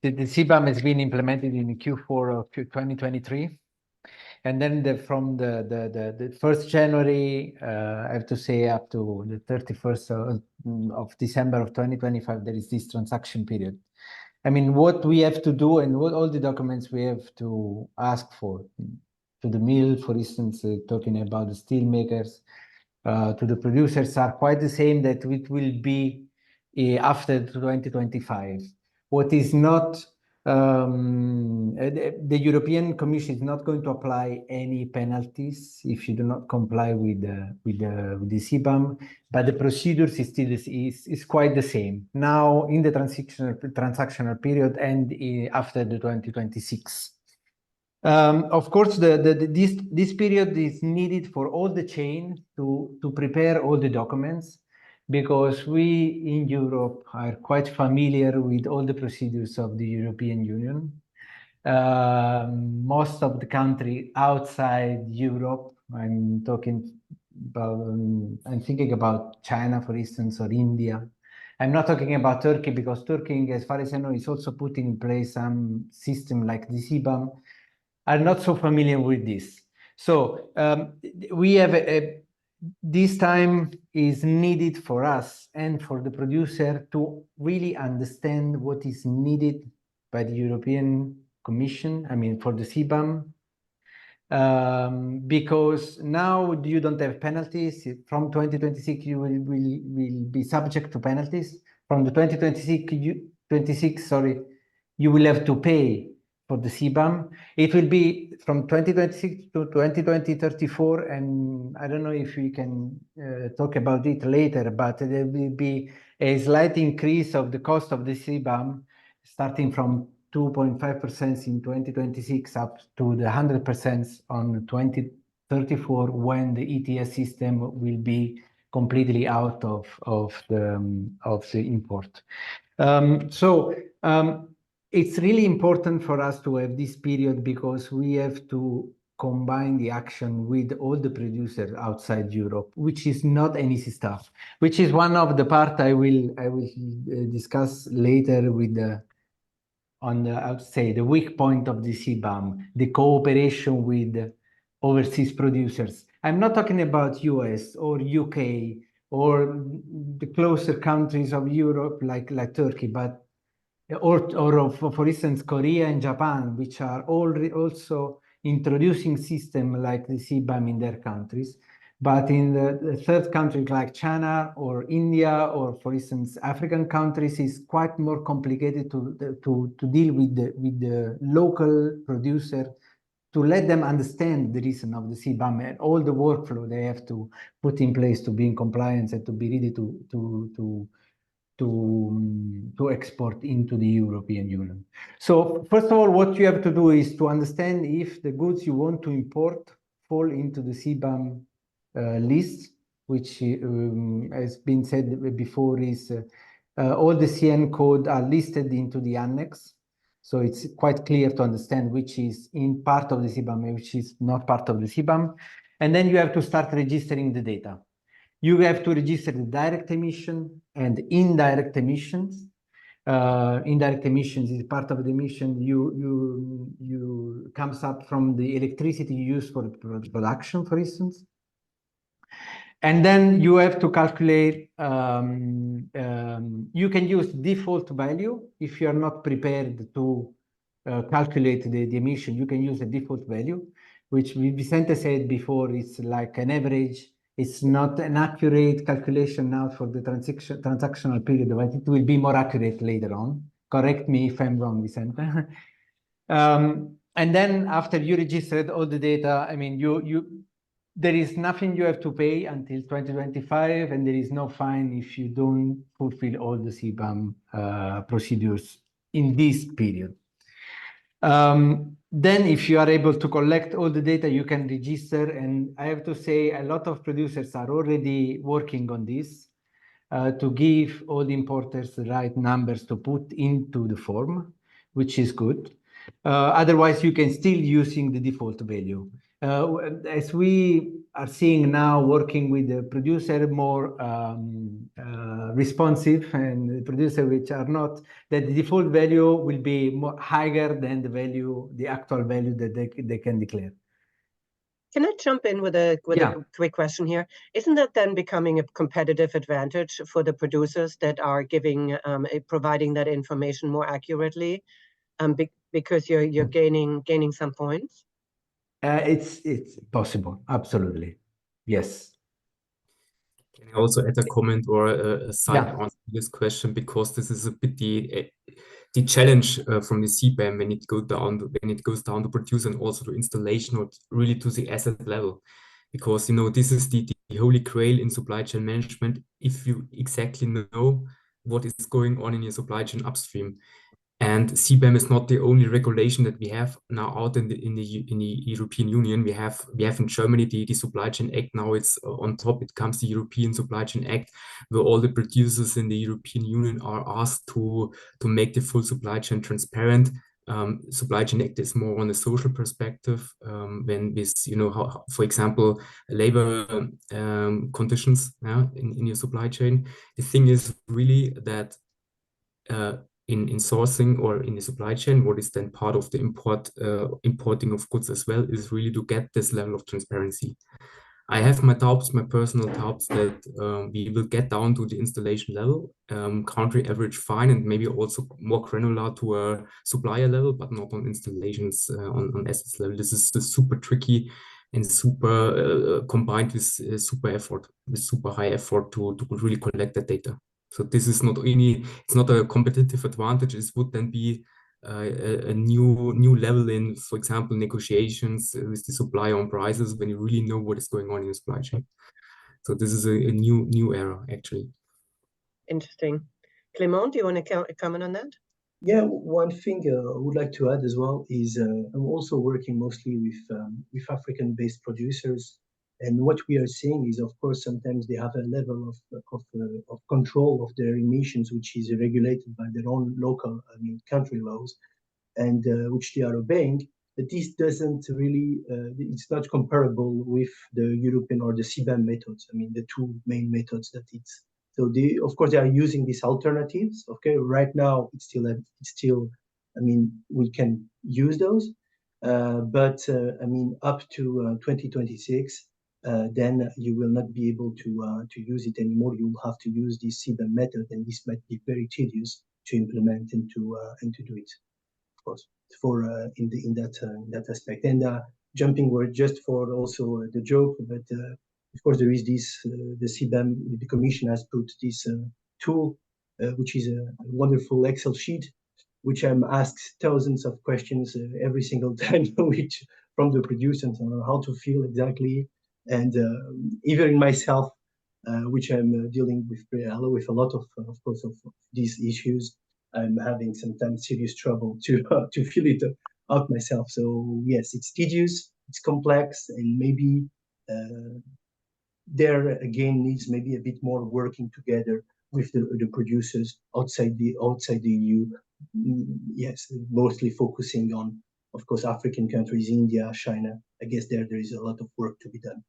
CBAM has been implemented in Q4 of 2023. And then from the 1st January, I have to say, up to the 31st of December of 2025, there is this transaction period. I mean, what we have to do and what all the documents we have to ask for to the mill, for instance, talking about the steel makers, to the producers are quite the same that it will be after 2025. What is not the European Commission is not going to apply any penalties if you do not comply with the CBAM, but the procedures is still is quite the same now in the transactional period and after the 2026. Of course, this period is needed for all the chain to prepare all the documents, because we in Europe are quite familiar with all the procedures of the European Union. Most of the country outside Europe, I'm thinking about China, for instance, or India. I'm not talking about Turkey, because Turkey, as far as I know, is also putting in place some system like the CBAM. Are not so familiar with this. So we have this time is needed for us and for the producer to really understand what is needed by the European Commission, I mean, for the CBAM, because now you don't have penalties. From 2026, you will be subject to penalties. From the 2026, you will have to pay for the CBAM. It will be from 2026 to 2034, and I don't know if we can talk about it later, but there will be a slight increase of the cost of the CBAM, starting from 2.5% in 2026 up to the 100% on 2034, when the ETS system will be completely out of the import. It's really important for us to have this period, because we have to combine the action with all the producers outside Europe, which is not an easy stuff, which is one of the part I will discuss later with I would say the weak point of the CBAM, the cooperation with overseas producers. I'm not talking about US or UK or the closer countries of Europe like Turkey, but for instance, Korea and Japan, which are also introducing system like the CBAM in their countries. But in the third countries like China or India, or for instance, African countries, is quite more complicated to deal with the local producer, to let them understand the reason of the CBAM and all the workflow they have to put in place to be in compliance and to be ready to export into the European Union. So first of all, what you have to do is to understand if the goods you want to import fall into the CBAM list, which has been said before is all the CN code are listed into the annex. So it's quite clear to understand which is in part of the CBAM and which is not part of the CBAM. And then you have to start registering the data. You have to register the direct emission and indirect emissions. Indirect emissions is part of the emission you comes up from the electricity you use for production, for instance. And then you have to calculate, you can use default value if you are not prepared to calculate the emission. You can use a default value, which Vicente said before, it's like an average. It's not an accurate calculation now for the transactional period, but it will be more accurate later on. Correct me if I'm wrong, Vicente. And then after you registered all the data, I mean, there is nothing you have to pay until 2025, and there is no fine if you don't fulfill all the CBAM procedures in this period. Then if you are able to collect all the data, you can register. And I have to say, a lot of producers are already working on this to give all the importers the right numbers to put into the form, which is good. Otherwise, you can still using the default value. As we are seeing now, working with the producer more responsive, and the producer which are not, that the default value will be more higher than the value, the actual value that they can declare. Can I jump in with a quick question here? Isn't that then becoming a competitive advantage for the producers that are providing that information more accurately, because you're gaining some points? It's possible, absolutely, yes. Can I also add a comment or a side answer to this question, because this is a bit the challenge from the CBAM when it goes down to produce and also to installation, or really to the asset level, because this is the holy grail in supply chain management. If you exactly know what is going on in your supply chain upstream. And CBAM is not the only regulation that we have now out in the European Union. We have in Germany the Supply Chain Act. Now it's on top. It comes the European Supply Chain Act, where all the producers in the European Union are asked to make the full supply chain transparent. Supply Chain Act is more on a social perspective, when with how, for example, labor conditions in your supply chain. The thing is really that in sourcing or in the supply chain, what is then part of the importing of goods as well, is really to get this level of transparency. I have my doubts, my personal doubts, that we will get down to the installation level, country average fine, and maybe also more granular to a supplier level, but not on installations on assets level. This is super tricky and super combined with super high effort to really collect that data. So this is not only, it's not a competitive advantage. It would then be a new level in, for example, negotiations with the supplier on prices, when you really know what is going on in the supply chain. So this is a new era, actually. Interesting. Clément, do you want to comment on that? Yeah, one thing I would like to add as well is I'm also working mostly with African-based producers. And what we are seeing is, of course, sometimes they have a level of control of their emissions, which is regulated by their own local, country laws, and which they are obeying. But this doesn't really, it's not comparable with the European or the CBAM methods. The two main methods that it's. So of course, they are using these alternatives. Okay, right now it's still, we can use those. but I mean, up to 2026, then you will not be able to use it anymore. You will have to use the CBAM method, and this might be very tedious to implement and to do it, of course, for in that aspect. And jumping word just for also the joke, but of course there is this the CBAM, the Commission has put this tool, which is a wonderful Excel sheet, which I'm asked thousands of questions every single time, which from the producers on how to feel exactly, and even in myself, which I'm dealing with a lot of course, of these issues. I'm having sometimes serious trouble to feel it out myself. So yes, it's tedious, it's complex, and maybe there again needs maybe a bit more working together with the producers outside the EU. Yes, mostly focusing on, of course, African countries, India, China. I guess there is a lot of work to be done.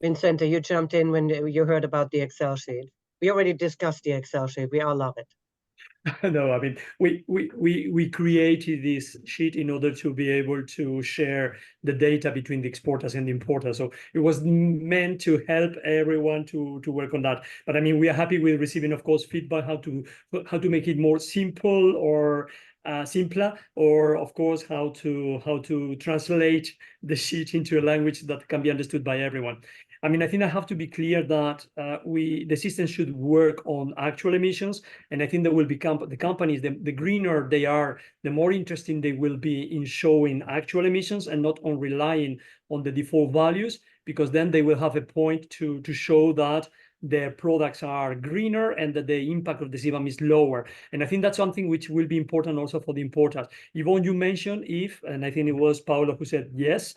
Vincent, you jumped in when you heard about the Excel sheet. We already discussed the Excel sheet. We all love it. No, I mean, we created this sheet in order to be able to share the data between the exporters and the importers. So it was meant to help everyone to work on that. But I mean, we are happy with receiving, of course, feedback how to make it more simple or simpler, or of course how to translate the sheet into a language that can be understood by everyone. I mean, I think I have to be clear that the system should work on actual emissions, and I think that will become the companies, the greener they are, the more interesting they will be in showing actual emissions and not on relying on the default values, because then they will have a point to show that their products are greener and that the impact of the CBAM is lower. And I think that's something which will be important also for the importers. Yvonne, you mentioned and I think it was Paolo who said yes,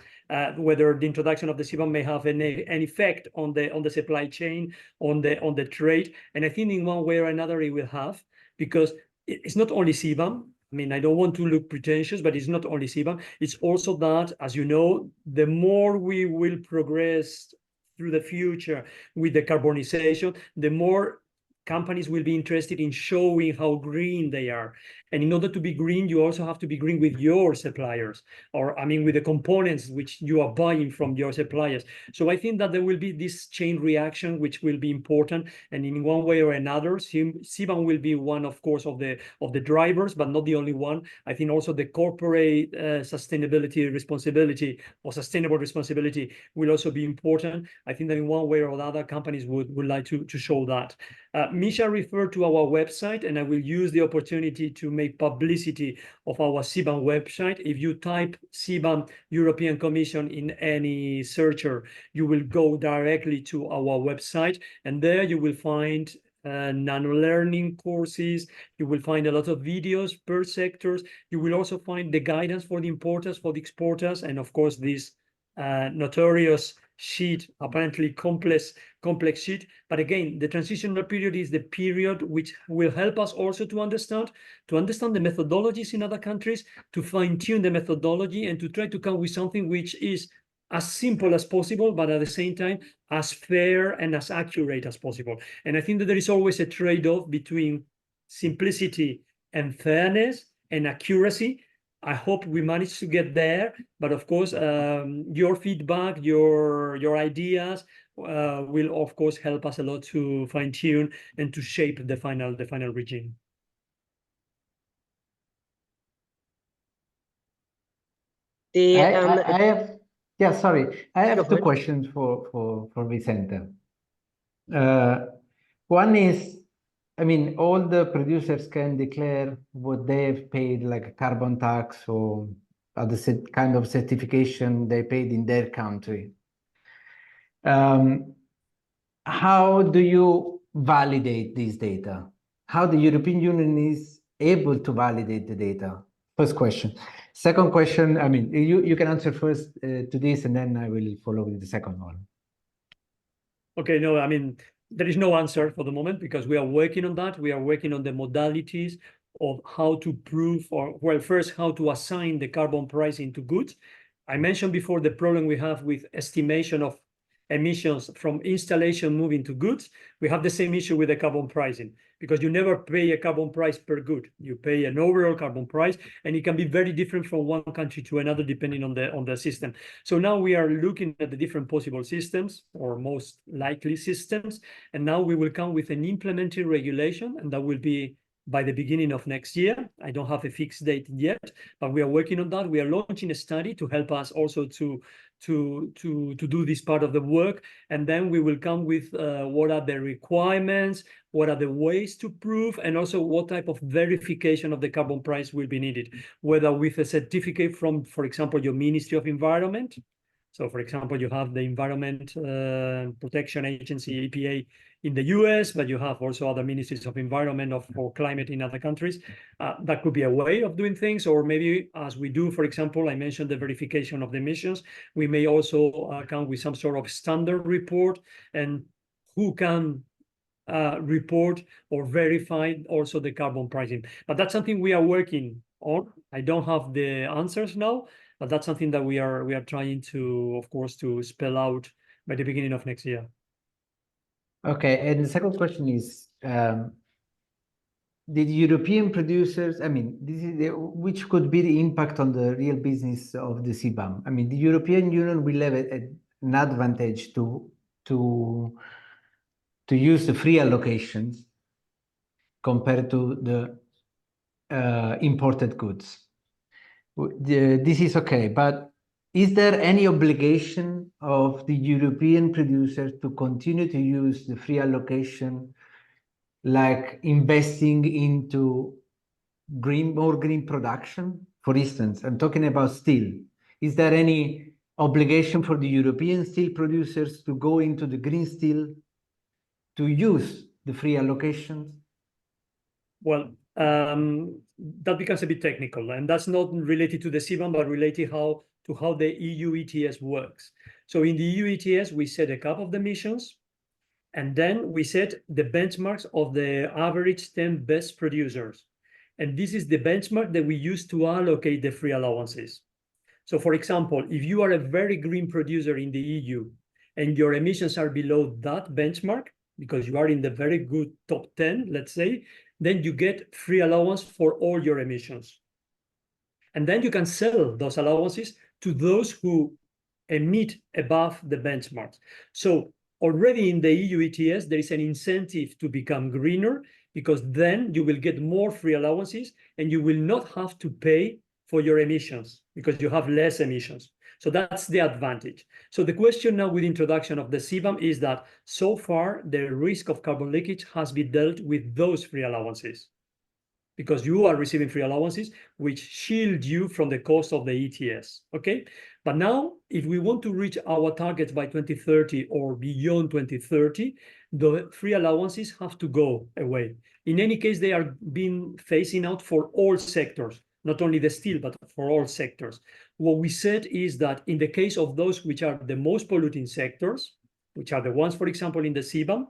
whether the introduction of the CBAM may have an effect on the supply chain, on the trade. And I think in one way or another it will have, because it's not only CBAM. I mean, I don't want to look pretentious, but it's not only CBAM. It's also that, as you know, the more we will progress through the future with the carbonization, the more companies will be interested in showing how green they are. And in order to be green, you also have to be green with your suppliers, or I mean, with the components which you are buying from your suppliers. So I think that there will be this chain reaction, which will be important. And in one way or another, CBAM will be one, of course, of the drivers, but not the only one. I think also the corporate sustainability responsibility or sustainable responsibility will also be important. I think that in one way or another, companies would like to show that. Misha referred to our website, and I will use the opportunity to make publicity of our CBAM website. If you type CBAM European Commission in any searcher, you will go directly to our website, and there you will find nano-learning courses. You will find a lot of videos per sectors. You will also find the guidance for the importers, for the exporters, and of course this notorious sheet, apparently complex sheet. But again, the transitional period is the period which will help us also to understand the methodologies in other countries, to fine-tune the methodology, and to try to come with something which is as simple as possible, but at the same time as fair and as accurate as possible. And I think that there is always a trade-off between simplicity and fairness and accuracy. I hope we manage to get there, but of course, your feedback, your ideas will of course help us a lot to fine tune and to shape the final regime. I have two ahead. questions for Vicente. One is, I mean, all the producers can declare what they've paid, like a carbon tax or other kind of certification they paid in their country. How do you validate these data? How the European Union is able to validate the data? First question. Second question, I mean, you can answer first to this, and then I will follow with the second one. Okay, no, I mean, there is no answer for the moment because we are working on that. We are working on the modalities of how to prove, or well, first, how to assign the carbon price into goods. I mentioned before the problem we have with estimation of emissions from installation moving to goods, we have the same issue with the carbon pricing, because you never pay a carbon price per good. You pay an overall carbon price, and it can be very different from one country to another depending on the system. So now we are looking at the different possible systems, or most likely systems, and now we will come with an implementing regulation, and that will be by the beginning of next year. I don't have a fixed date yet, but we are working on that. We are launching a study to help us also to do this part of the work. And then we will come with what are the requirements, what are the ways to prove, and also what type of verification of the carbon price will be needed, whether with a certificate from, for example, your Ministry of Environment. So, for example, you have the Environment Protection Agency, EPA, in the US, but you have also other ministries of environment or climate in other countries. That could be a way of doing things, or maybe as we do, for example, I mentioned the verification of the emissions, we may also come with some sort of standard report, and who can report or verify also the carbon pricing. But that's something we are working on. I don't have the answers now, but that's something that we are trying to, of course, to spell out by the beginning of next year. Okay, and the second question is, the European producers, I mean, this is which could be the impact on the real business of the CBAM? I mean, the European Union will have an advantage to use the free allocations compared to the imported goods. This is okay, but is there any obligation of the European producers to continue to use the free allocation, like investing into more green production? For instance, I'm talking about steel. Is there any obligation for the European steel producers to go into the green steel to use the free allocations? Well, that becomes a bit technical, and that's not related to the CBAM, but related to how the EU ETS works. So in the EU ETS, we set a cap of the emissions, and then we set the benchmarks of the average 10 best producers. And this is the benchmark that we use to allocate the free allowances. So for example, if you are a very green producer in the EU and your emissions are below that benchmark, because you are in the very good top 10, let's say, then you get free allowance for all your emissions. And then you can sell those allowances to those who emit above the benchmarks. So already in the EU ETS, there is an incentive to become greener, because then you will get more free allowances and you will not have to pay for your emissions because you have less emissions. So that's the advantage. So the question now with introduction of the CBAM is that so far the risk of carbon leakage has been dealt with those free allowances, because you are receiving free allowances which shield you from the cost of the ETS, okay? But now, if we want to reach our targets by 2030 or beyond 2030, the free allowances have to go away. In any case, they are being phasing out for all sectors, not only the steel, but for all sectors. What we said is that in the case of those which are the most polluting sectors, which are the ones, for example, in the CBAM,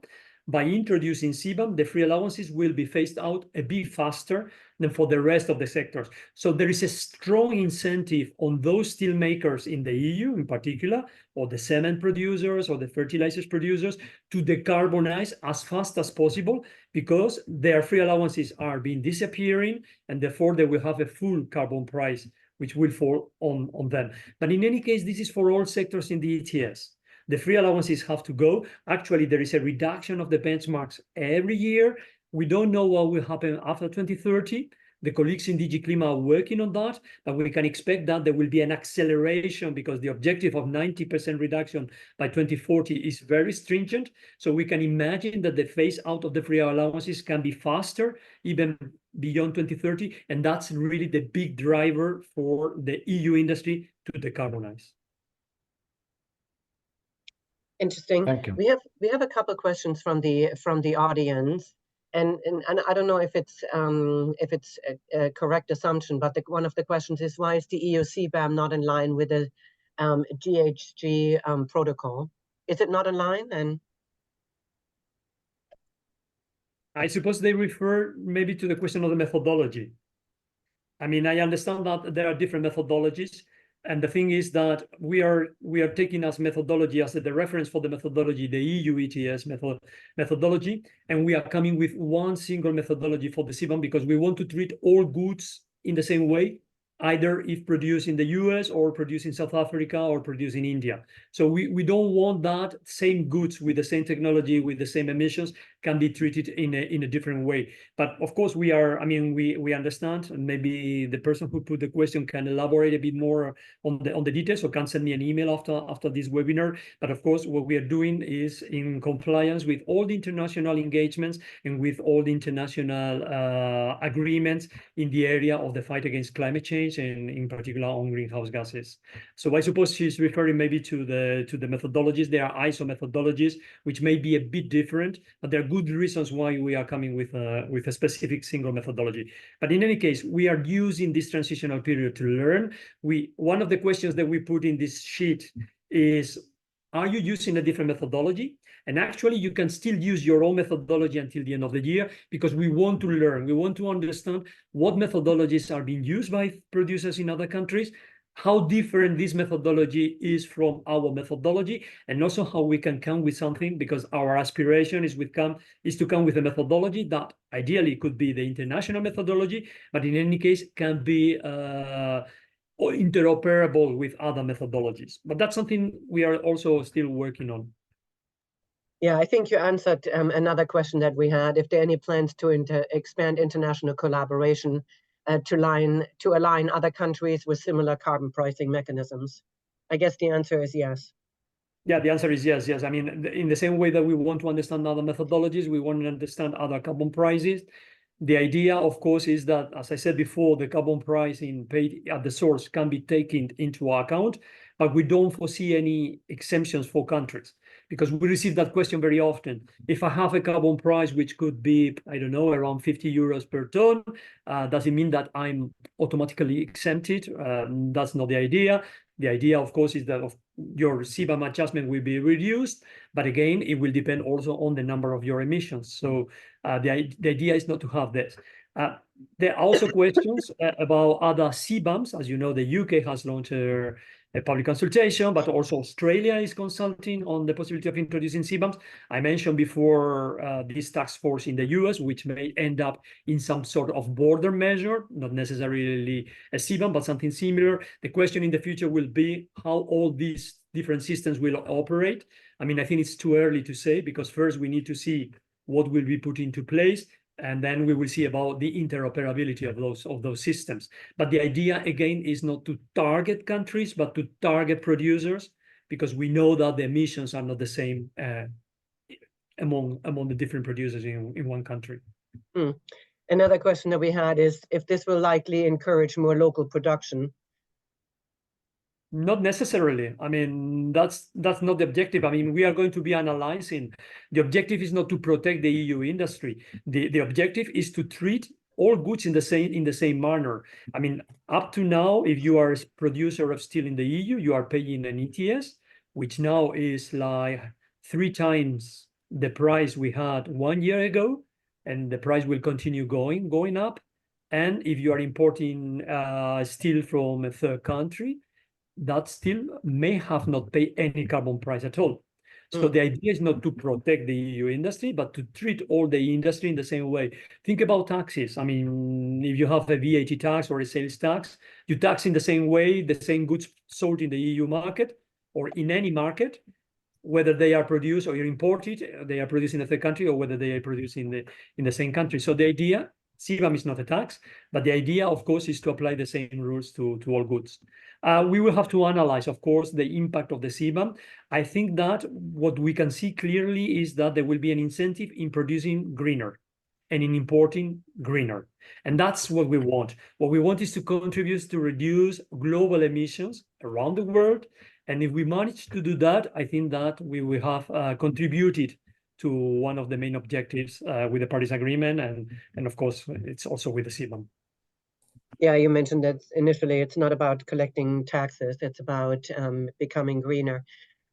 by introducing CBAM, the free allowances will be phased out a bit faster than for the rest of the sectors. So there is a strong incentive on those steel makers in the EU in particular, or the cement producers or the fertilizers producers, to decarbonize as fast as possible, because their free allowances are being disappearing, and therefore they will have a full carbon price which will fall on them. But in any case, this is for all sectors in the ETS. The free allowances have to go. Actually, there is a reduction of the benchmarks every year. We don't know what will happen after 2030. The colleagues in DG Clima are working on that, but we can expect that there will be an acceleration, because the objective of 90% reduction by 2040 is very stringent. So we can imagine that the phase out of the free allowances can be faster, even beyond 2030. And that's really the big driver for the EU industry to decarbonize. Interesting. Thank you. We have a couple of questions from the audience, and I don't know if it's a correct assumption, but one of the questions is, why is the EU CBAM not in line with the GHG protocol? Is it not in line? And I suppose they refer maybe to the question of the methodology. I mean, I understand that there are different methodologies. And the thing is that we are taking as methodology, as the reference for the methodology, the EU ETS methodology, and we are coming with one single methodology for the CBAM because we want to treat all goods in the same way, either if produced in the US or produced in South Africa or produced in India. So we don't want that same goods with the same technology, with the same emissions can be treated in a different way. But of course we understand, and maybe the person who put the question can elaborate a bit more on the details, or can send me an email after this webinar. But of course, what we are doing is in compliance with all the international engagements and with all the international agreements in the area of the fight against climate change, and in particular on greenhouse gases. So I suppose she's referring maybe to the methodologies. There are ISO methodologies which may be a bit different, but there are good reasons why we are coming with a specific single methodology. But in any case, we are using this transitional period to learn. One of the questions that we put in this sheet is, are you using a different methodology? And actually, you can still use your own methodology until the end of the year, because we want to learn. We want to understand what methodologies are being used by producers in other countries, how different this methodology is from our methodology, and also how we can come with something, because our aspiration is to come with a methodology that ideally could be the international methodology, but in any case can be interoperable with other methodologies. But that's something we are also still working on. Yeah, I think you answered another question that we had, if there are any plans to expand international collaboration to align other countries with similar carbon pricing mechanisms. I guess the answer is yes. Yeah, the answer is yes. Yes. I mean, in the same way that we want to understand other methodologies, we want to understand other carbon prices. The idea, of course, is that, as I said before, the carbon pricing paid at the source can be taken into account, but we don't foresee any exemptions for countries, because we receive that question very often. If I have a carbon price which could be, I don't know, around 50 euros per ton, does it mean that I'm automatically exempted? That's not the idea. The idea, of course, is that your CBAM adjustment will be reduced, but again, it will depend also on the number of your emissions. So the idea is not to have this. There are also questions about other CBAMs. As you know, the UK has launched a public consultation, but also Australia is consulting on the possibility of introducing CBAMs. I mentioned before this task force in the US, which may end up in some sort of border measure, not necessarily a CBAM, but something similar. The question in the future will be how all these different systems will operate. I mean, I think it's too early to say, because first we need to see what will be put into place, and then we will see about the interoperability of those systems. But the idea, again, is not to target countries, but to target producers, because we know that the emissions are not the same among the different producers in one country. Another question that we had is if this will likely encourage more local production. Not necessarily. I mean, that's not the objective. I mean, we are going to be analyzing. The objective is not to protect the EU industry. The objective is to treat all goods in the same manner. I mean, up to now, if you are a producer of steel in the EU, you are paying an ETS, which now is like 3 times the price we had 1 year ago, and the price will continue going up. And if you are importing steel from a third country, that still may have not paid any carbon price at all. So the idea is not to protect the EU industry, but to treat all the industry in the same way. Think about taxes. I mean, if you have a VAT tax or a sales tax, you tax in the same way the same goods sold in the EU market or in any market, whether they are produced or imported, they are produced in a third country, or whether they are produced in the same country. So the idea, CBAM is not a tax, but the idea, of course, is to apply the same rules to all goods. We will have to analyze, of course, the impact of the CBAM. I think that what we can see clearly is that there will be an incentive in producing greener and in importing greener. And that's what we want. What we want is to contribute to reduce global emissions around the world. And if we manage to do that, I think that we will have contributed to one of the main objectives with the Paris Agreement, and of course, it's also with the CBAM. Yeah, you mentioned that initially it's not about collecting taxes, it's about becoming greener.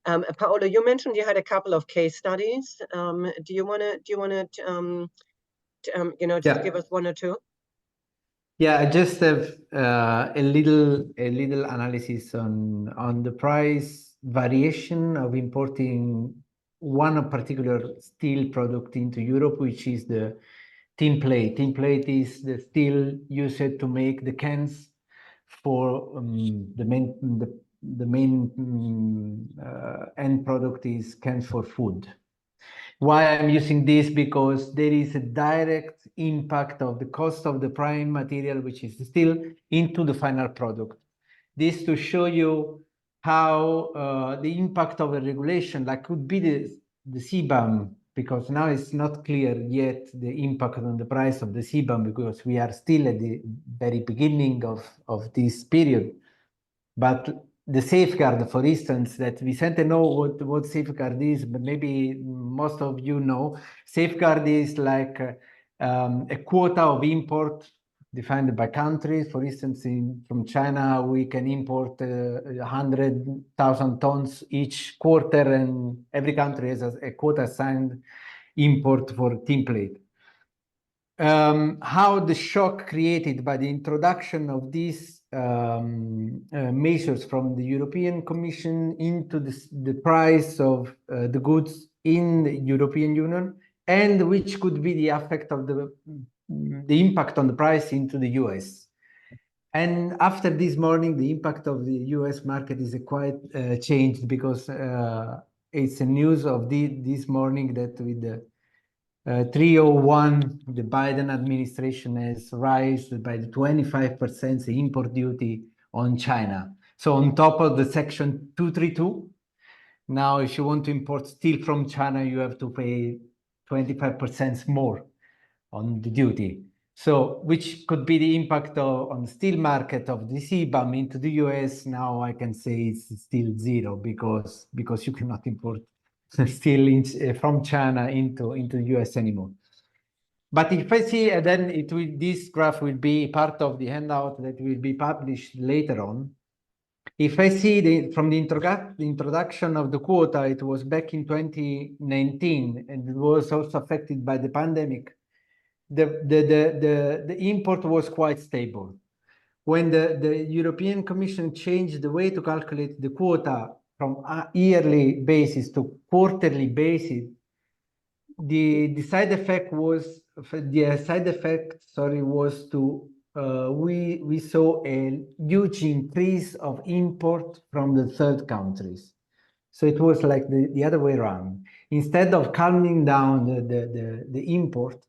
Paolo, you mentioned you had a couple of case studies. Do you want to just give us one or two? Yeah, I just have a little analysis on the price variation of importing one particular steel product into Europe, which is the tin plate. Tin plate is the steel used to make the cans for the main end product is cans for food. Why I'm using this? Because there is a direct impact of the cost of the prime material, which is steel, into the final product. This to show you how the impact of a regulation, like could be the CBAM, because now it's not clear yet the impact on the price of the CBAM, because we are still at the very beginning of this period. But the safeguard, for instance, that Vicente know what safeguard is, but maybe most of you know. Safeguard is like a quota of import defined by countries. For instance, from China, we can import 100,000 tons each quarter, and every country has a quota assigned import for tin plate. How the shock created by the introduction of these measures from the European Commission into the price of the goods in the European Union, and which could be the effect of the impact on the price into the US. And after this morning, the impact of the US market is quite changed, because it's a news of this morning that with the 301, the Biden administration has raised by the 25% the import duty on China. So on top of the Section 232, now if you want to import steel from China, you have to pay 25% more on the duty. So which could be the impact on the steel market of the CBAM into the US. Now I can say it's still zero, because you cannot import steel from China into the US anymore. But if I see, then this graph will be part of the handout that will be published later on. If I see from the introduction of the quota, it was back in 2019, and it was also affected by the pandemic. The import was quite stable. When the European Commission changed the way to calculate the quota from a yearly basis to quarterly basis, the side effect was we saw a huge increase of import from the third countries. So it was like the other way around. Instead of calming down the import,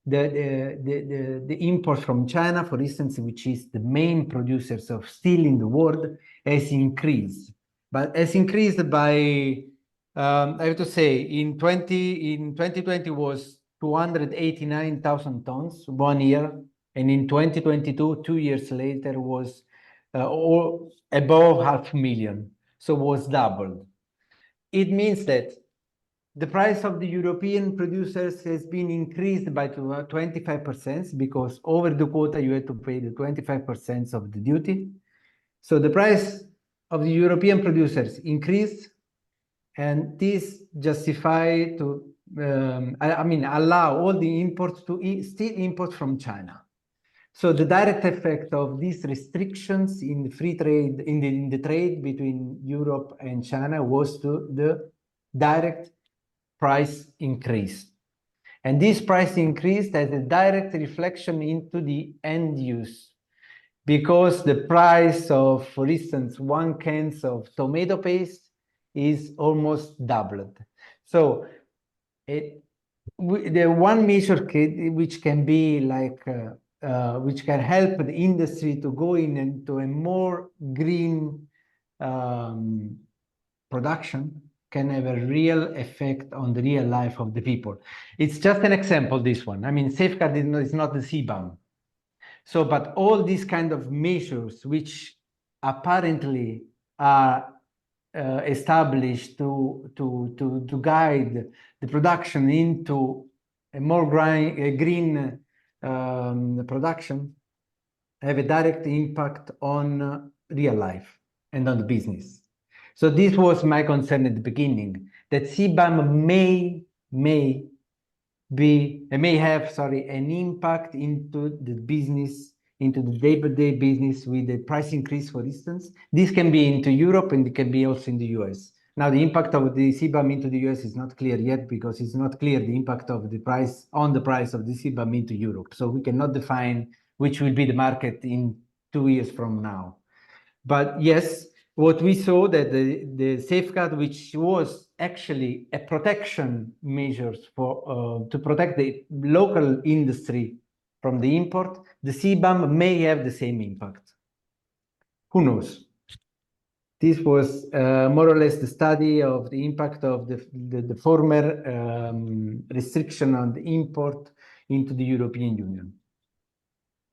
the import from China, for instance, which is the main producers of steel in the world, has increased. But has increased by, I have to say, in 2020 was 289,000 tons 1 year, and in 2022, 2 years later, was above 500,000, so was doubled. It means that the price of the European producers has been increased by 25%, because over the quota you had to pay the 25% of the duty. So the price of the European producers increased, and this justify to, allow all the imports to still import from China. So the direct effect of these restrictions in the free trade, in the trade between Europe and China, was to the direct price increase. And this price increase has a direct reflection into the end use, because the price of, for instance, 1 can of tomato paste is almost doubled. So the one measure which can be like, which can help the industry to go into a more green production, can have a real effect on the real life of the people. It's just an example, this one. I mean, safeguard is not the CBAM. So, but all these kind of measures, which apparently are established to guide the production into a more green production, have a direct impact on real life and on the business. So this was my concern at the beginning, that CBAM may have an impact into the business into the day-by-day business with the price increase, for instance. This can be into Europe and it can be also in the US. Now, the impact of the CBAM into the US is not clear yet because it's not clear the impact of the price on the price of the CBAM into Europe. So we cannot define which will be the market in 2 years from now. But yes, what we saw that the safeguard, which was actually a protection measures for to protect the local industry from the import, the CBAM may have the same impact. Who knows? This was more or less the study of the impact of the former restriction on the import into the European Union.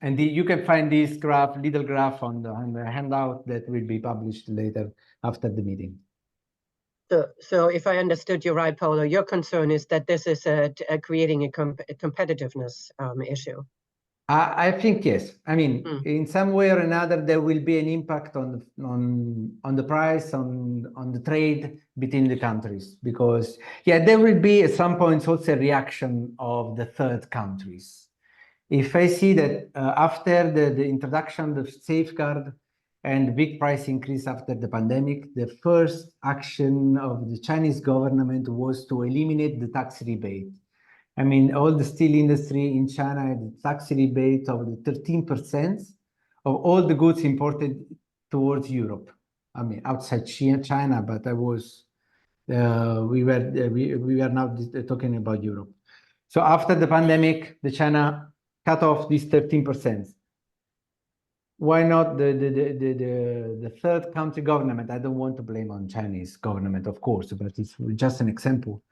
And you can find this graph, little graph on the handout that will be published later after the meeting. So if I understood you right, Paolo, your concern is that this is creating a competitiveness issue. I think yes. I mean, in some way or another, there will be an impact on the price, on the trade between the countries, because yeah, there will be at some points also a reaction of the third countries. If I see that after the introduction of safeguard and big price increase after the pandemic, the first action of the Chinese government was to eliminate the tax rebate. I mean, all the steel industry in China had a tax rebate of the 13% of all the goods imported towards Europe. I mean, outside China, but we were now talking about Europe. So after the pandemic, the China cut off this 13%. Why not the third country government? I don't want to blame on Chinese government, of course, but it's just an example.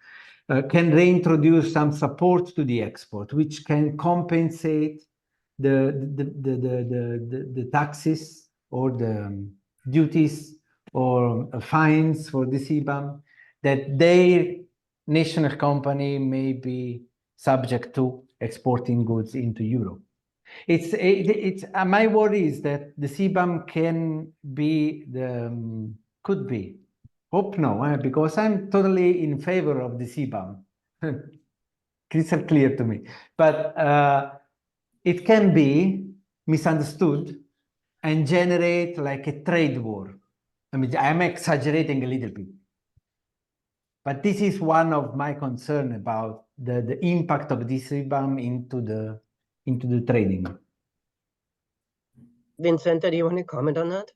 Can reintroduce some support to the export, which can compensate the taxes or the duties or fines for the CBAM that their national company may be subject to exporting goods into Europe. My worry is that the CBAM could be. Hope no, because I'm totally in favor of the CBAM. Crystal clear to me. But it can be misunderstood and generate like a trade war. I mean, I'm exaggerating a little bit. But this is one of my concerns about the impact of this CBAM into the trading. Vincenta, do you want to comment on that?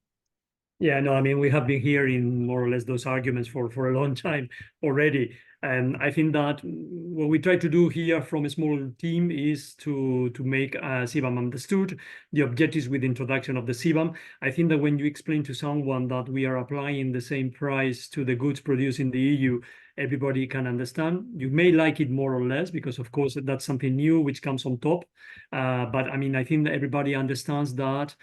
Yeah, no, I mean, we have been hearing more or less those arguments for a long time already. And I think that what we try to do here from a small team is to make CBAM understood, the objectives with the introduction of the CBAM. I think that when you explain to someone that we are applying the same price to the goods produced in the EU, everybody can understand. You may like it more or less because, of course, that's something new which comes on top. But I mean, I think that everybody understands that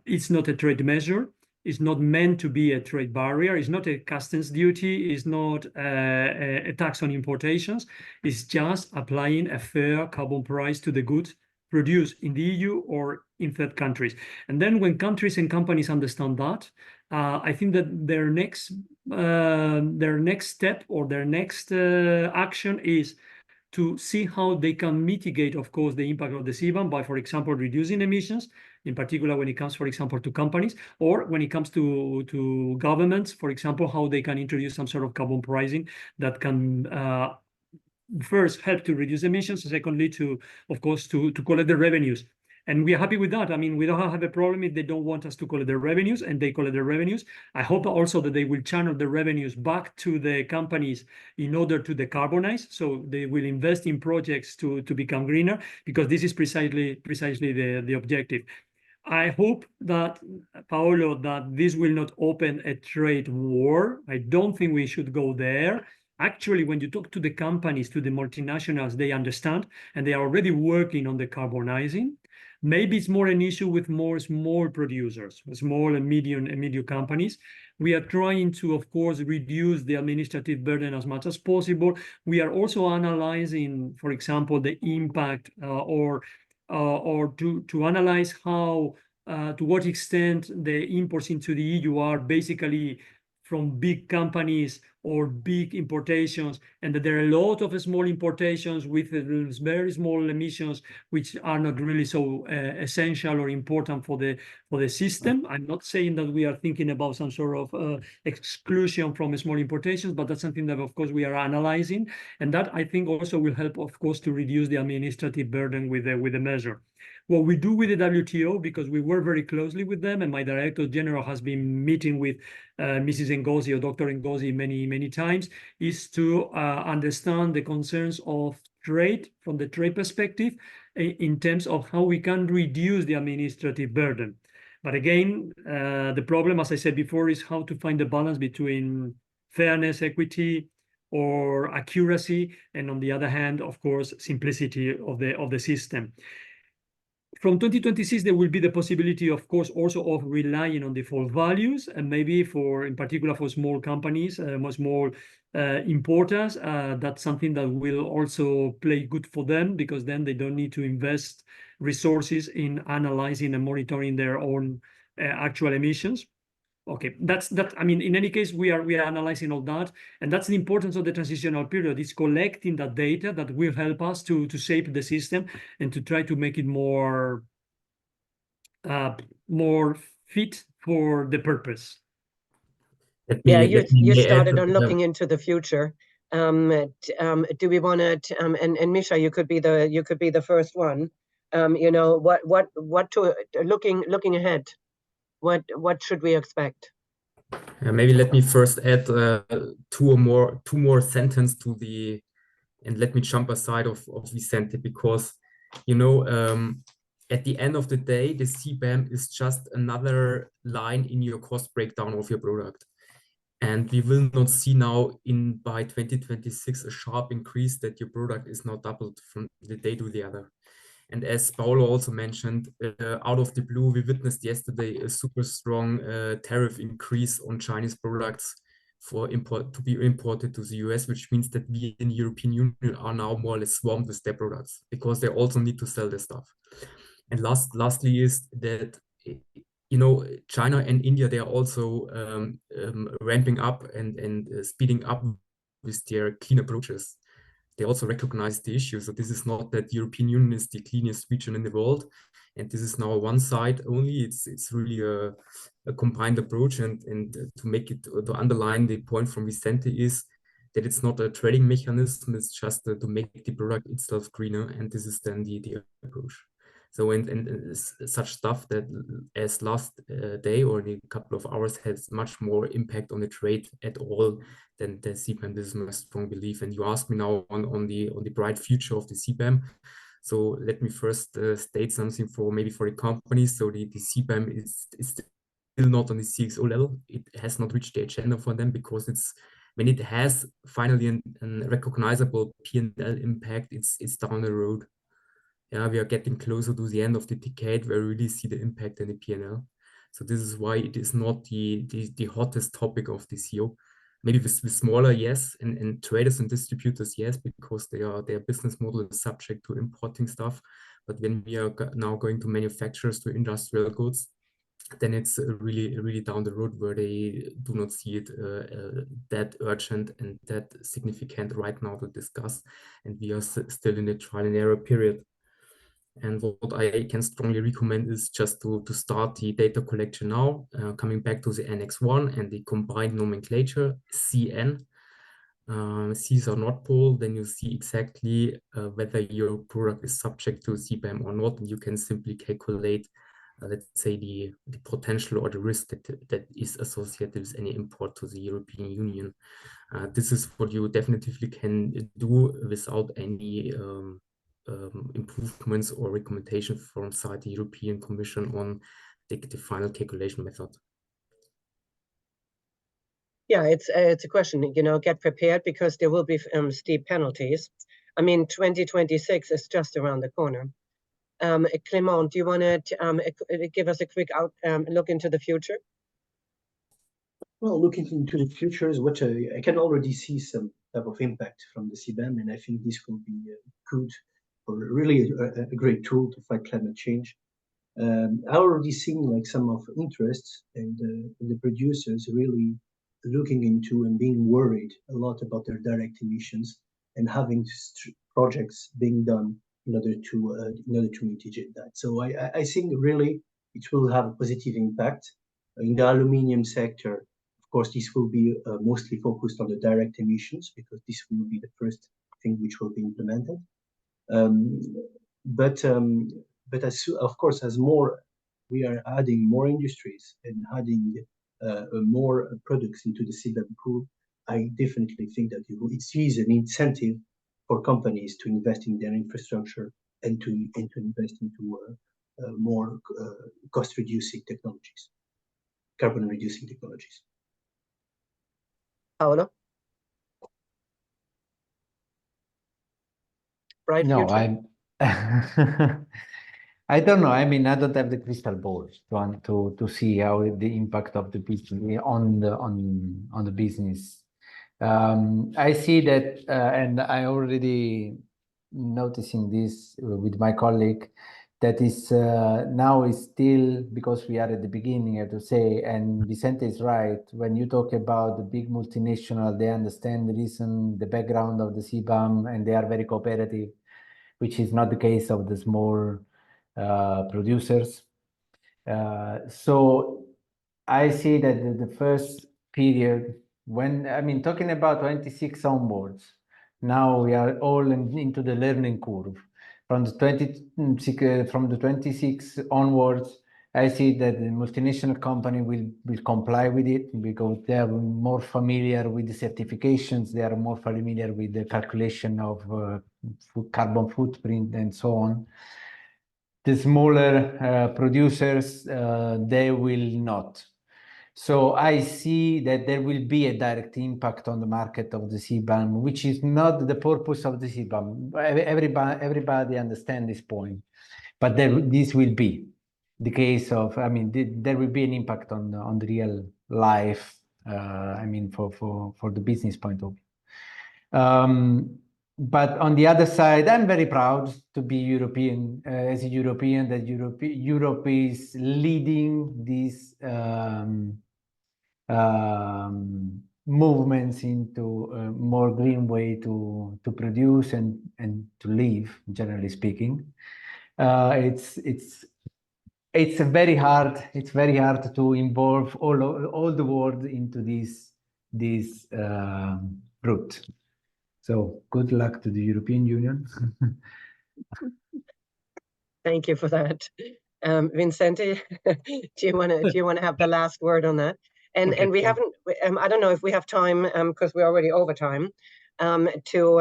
it's not a trade measure. It's not meant to be a trade barrier. It's not a customs duty. It's not a tax on importations. It's just applying a fair carbon price to the goods produced in the EU or in third countries. And then when countries and companies understand that, I think that their next step or their next action is to see how they can mitigate, of course, the impact of the CBAM by, for example, reducing emissions, in particular when it comes, for example, to companies, or when it comes to governments, for example, how they can introduce some sort of carbon pricing that can first help to reduce emissions, and secondly, of course, to collect the revenues. And we are happy with that. I mean, we don't have a problem if they don't want us to collect their revenues, and they collect their revenues. I hope also that they will channel the revenues back to the companies in order to decarbonize. So they will invest in projects to become greener, because this is precisely the objective. I hope that, Paolo, that this will not open a trade war. I don't think we should go there. Actually, when you talk to the companies, to the multinationals, they understand, and they are already working on decarbonizing. Maybe it's more an issue with more small producers, small and medium companies. We are trying to, of course, reduce the administrative burden as much as possible. We are also analyzing, for example, the impact or to analyze how, to what extent the imports into the EU are basically from big companies or big importations, and that there are a lot of small importations with very small emissions, which are not really so essential or important for the system. I'm not saying that we are thinking about some sort of exclusion from small importations, but that's something that, of course, we are analyzing, and that I think also will help, of course, to reduce the administrative burden with the measure. What we do with the WTO, because we work very closely with them, and my Director General has been meeting with Mrs. Ngozi or Dr. Ngozi many times, is to understand the concerns of trade from the trade perspective in terms of how we can reduce the administrative burden. But again, the problem, as I said before, is how to find the balance between fairness, equity, or accuracy, and on the other hand, of course, simplicity of the system. From 2026, there will be the possibility, of course, also of relying on default values, and maybe in particular for small companies, small importers, that's something that will also play good for them, because then they don't need to invest resources in analyzing and monitoring their own actual emissions. Okay, I mean, in any case, we are analyzing all that, and that's the importance of the transitional period. It's collecting that data that will help us to shape the system and to try to make it more fit for the purpose. You started on looking into the future. Do we want to? And Misha, you could be the first one. You know, what to looking ahead. What should we expect? Maybe let me first add two more sentences to and let me jump aside of Vicente, because, you know, at the end of the day, the CBAM is just another line in your cost breakdown of your product. And we will not see now by 2026 a sharp increase that your product is now doubled from the day to the other. And as Paolo also mentioned, out of the blue, we witnessed yesterday a super strong tariff increase on Chinese products to be imported to the US, which means that we in the European Union are now more or less swamped with their products, because they also need to sell their stuff. And lastly is that, you know, China and India, they are also ramping up and speeding up with their clean approaches. They also recognize the issue. So this is not that the European Union is the cleanest region in the world, and this is now one side only. It's really a combined approach, and to make it, to underline the point from Vicente, is that it's not a trading mechanism. It's just to make the product itself greener, and this is then the approach. So and such stuff that as last day or in a couple of hours has much more impact on the trade at all than the CBAM. This is my strong belief. And you asked me now on the bright future of the CBAM. So let me first state something for the companies. So the CBAM is still not on the CXO level. It has not reached the agenda for them, because when it has finally a recognizable P&L impact, it's down the road. Yeah, we are getting closer to the end of the decade where we really see the impact in the P&L. So this is why it is not the hottest topic of this year. Maybe with smaller, yes, and traders and distributors, yes, because their business model is subject to importing stuff. But when we are now going to manufacturers, to industrial goods, then it's really down the road, where they do not see it that urgent and that significant right now to discuss. And we are still in the trial and error period. And what I can strongly recommend is just to start the data collection now, coming back to the Annex 1 and the combined nomenclature, CN. Cs are not poll, then you see exactly whether your product is subject to CBAM or not, and you can simply calculate, let's say, the potential or the risk that is associated with any import to the European Union. This is what you definitively can do without any improvements or recommendation from the European Commission on the final calculation method. Yeah, it's a question, you know, get prepared, because there will be steep penalties. I mean, 2026 is just around the corner. Clément, do you want to give us a quick look into the future? Well, looking into the future is what I can already see some type of impact from the CBAM, and I think this will be good, or really a great tool to fight climate change. I already seen like some of interests, and the producers really looking into and being worried a lot about their direct emissions and having projects being done in order to mitigate that. So I think really it will have a positive impact. In the aluminium sector, of course, this will be mostly focused on the direct emissions because this will be the first thing which will be implemented. But of course, as we are adding more industries and adding more products into the CBAM pool, I definitely think that it is an incentive for companies to invest in their infrastructure and to invest into more cost-reducing technologies, carbon-reducing technologies. Paolo? Bright No, future? I don't know. I mean, I don't have the crystal ball to see how the impact of the business on the business. I see that, and I already noticing this with my colleague, that is now is still, because we are at the beginning, I have to say, and Vicente is right, when you talk about the big multinational, they understand the reason, the background of the CBAM, and they are very cooperative, which is not the case of the small producers. So I see that the first period, when, I mean, talking about 26 onwards, now we are all into the learning curve. From the 26 onwards, I see that the multinational company will comply with it because they are more familiar with the certifications, they are more familiar with the calculation of carbon footprint and so on. The smaller producers, they will not. So I see that there will be a direct impact on the market of the CBAM, which is not the purpose of the CBAM. Everybody understands this point, but this will be the case of, I mean, there will be an impact on the real life, I mean, for the business point of view. But on the other side, I'm very proud to be European, as a European, that Europe is leading these movements into a more green way to produce and to live, generally speaking. It's very hard to involve all the world into this route. So good luck to the European Union. Thank you for that. Vicente, do you want to have the last word on that? And Okay, and we haven't. I don't know if we have time because we're already over time to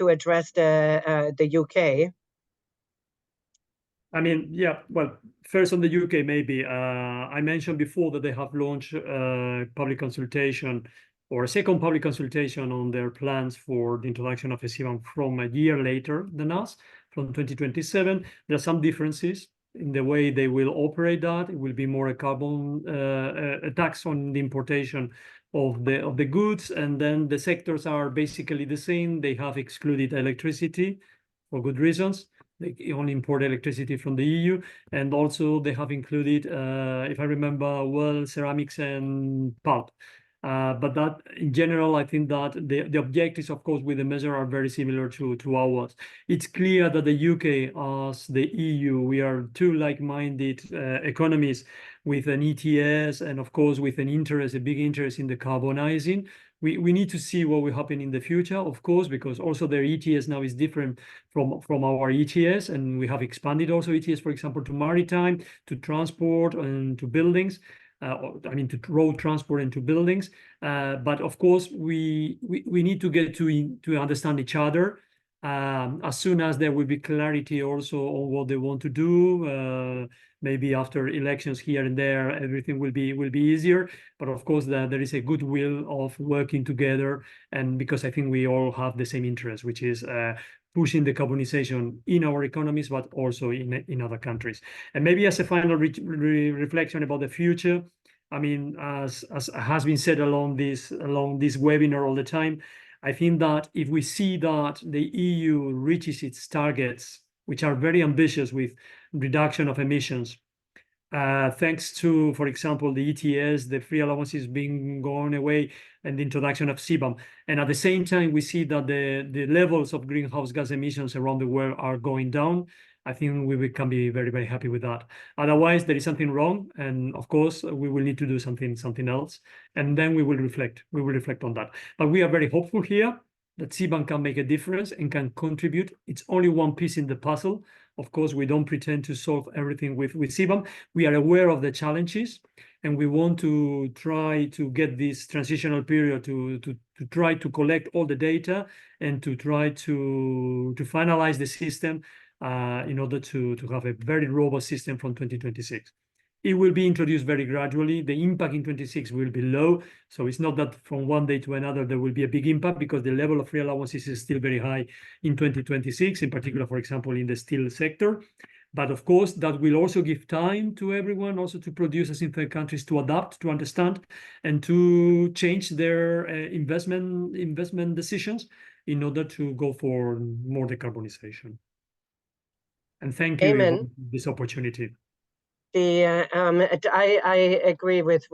address the UK. I mean, yeah, well, first on the UK, maybe. I mentioned before that they have launched public consultation or a second public consultation on their plans for the introduction of a CBAM from a year later than us, from 2027. There are some differences in the way they will operate that. It will be more a carbon a tax on the importation of the goods, and then the sectors are basically the same. They have excluded electricity for good reasons. They only import electricity from the EU, and also they have included, if I remember well, ceramics and pulp. But that, in general, I think that the objectives, of course, with the measure are very similar to ours. It's clear that the UK, as the EU, we are two like-minded economies with an ETS and, of course, with an interest, a big interest in decarbonizing. We need to see what will happen in the future, of course, because also their ETS now is different from our ETS, and we have expanded also ETS, for example, to maritime, to transport, and to buildings. I mean, to road transport and to buildings. But of course, we need to get to understand each other. As soon as there will be clarity also on what they want to do, maybe after elections here and there, everything will be easier. But of course, there is a goodwill of working together, and because I think we all have the same interest, which is pushing decarbonization in our economies, but also in other countries. And maybe as a final reflection about the future, I mean, as has been said along this webinar all the time, I think that if we see that the EU reaches its targets, which are very ambitious with reduction of emissions, thanks to, for example, the ETS, the free allowances being gone away, and the introduction of CBAM. And at the same time, we see that the levels of greenhouse gas emissions around the world are going down. I think we can be very, very happy with that. Otherwise, there is something wrong, and of course, we will need to do something else, and then we will reflect. We will reflect on that. But we are very hopeful here that CBAM can make a difference and can contribute. It's only one piece in the puzzle. Of course, we don't pretend to solve everything with CBAM. We are aware of the challenges, and we want to try to get this transitional period to try to collect all the data and to try to finalize the system in order to have a very robust system from 2026. It will be introduced very gradually. The impact in 26 will be low. So it's not that from one day to another there will be a big impact, because the level of free allowances is still very high in 2026, in particular, for example, in the steel sector. But of course, that will also give time to everyone, also to producers in third countries, to adapt, to understand, and to change their investment decisions in order to go for more decarbonization. And thank you Amen. for this opportunity. I agree with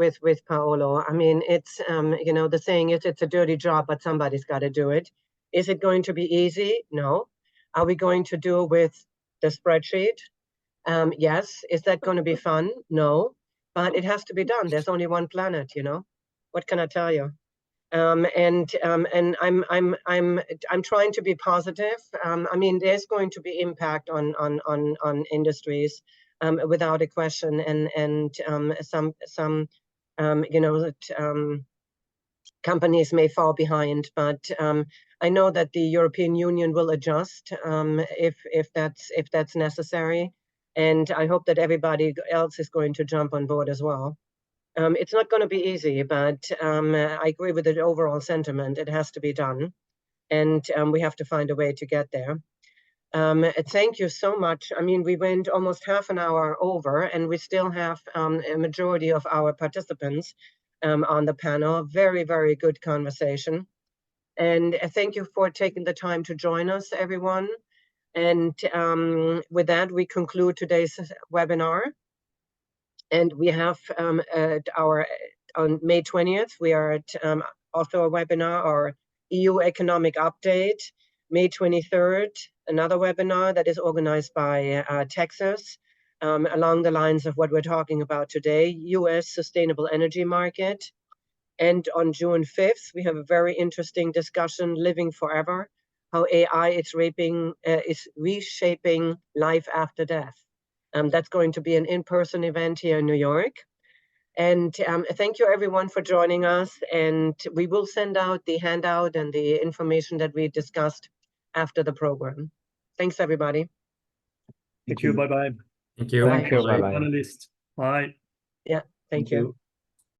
Paolo. I mean, it's you know, the saying is it's a dirty job, but somebody's got to do it. Is it going to be easy? No. Are we going to do it with the spreadsheet? Yes. Is that going to be fun? No. But it has to be done. There's only one planet, you know. What can I tell you? And I'm trying to be positive. I mean, there's going to be impact on industries. Without a question, and some you know, that companies may fall behind, but I know that the European Union will adjust if that's necessary, and I hope that everybody else is going to jump on board as well. It's not going to be easy, but I agree with the overall sentiment. It has to be done, and we have to find a way to get there. Thank you so much. I mean, we went almost half an hour over, and we still have a majority of our participants on the panel. Very, very good conversation. And thank you for taking the time to join us, everyone. And with that, we conclude today's webinar. And we have on May 20th, we are at also a webinar, our EU Economic Update. May 23rd, another webinar that is organized by Texas, along the lines of what we're talking about today, US Sustainable Energy Market. And on June 5th, we have a very interesting discussion, Living Forever, how AI is reshaping life after death. That's going to be an in-person event here in New York. And thank you everyone for joining us. And we will send out the handout and the information that we discussed after the program. Thanks, everybody. Thank you. Bye-bye. Thank you. Thank you. Bye-bye. Panelists. Bye. Yeah, thank you.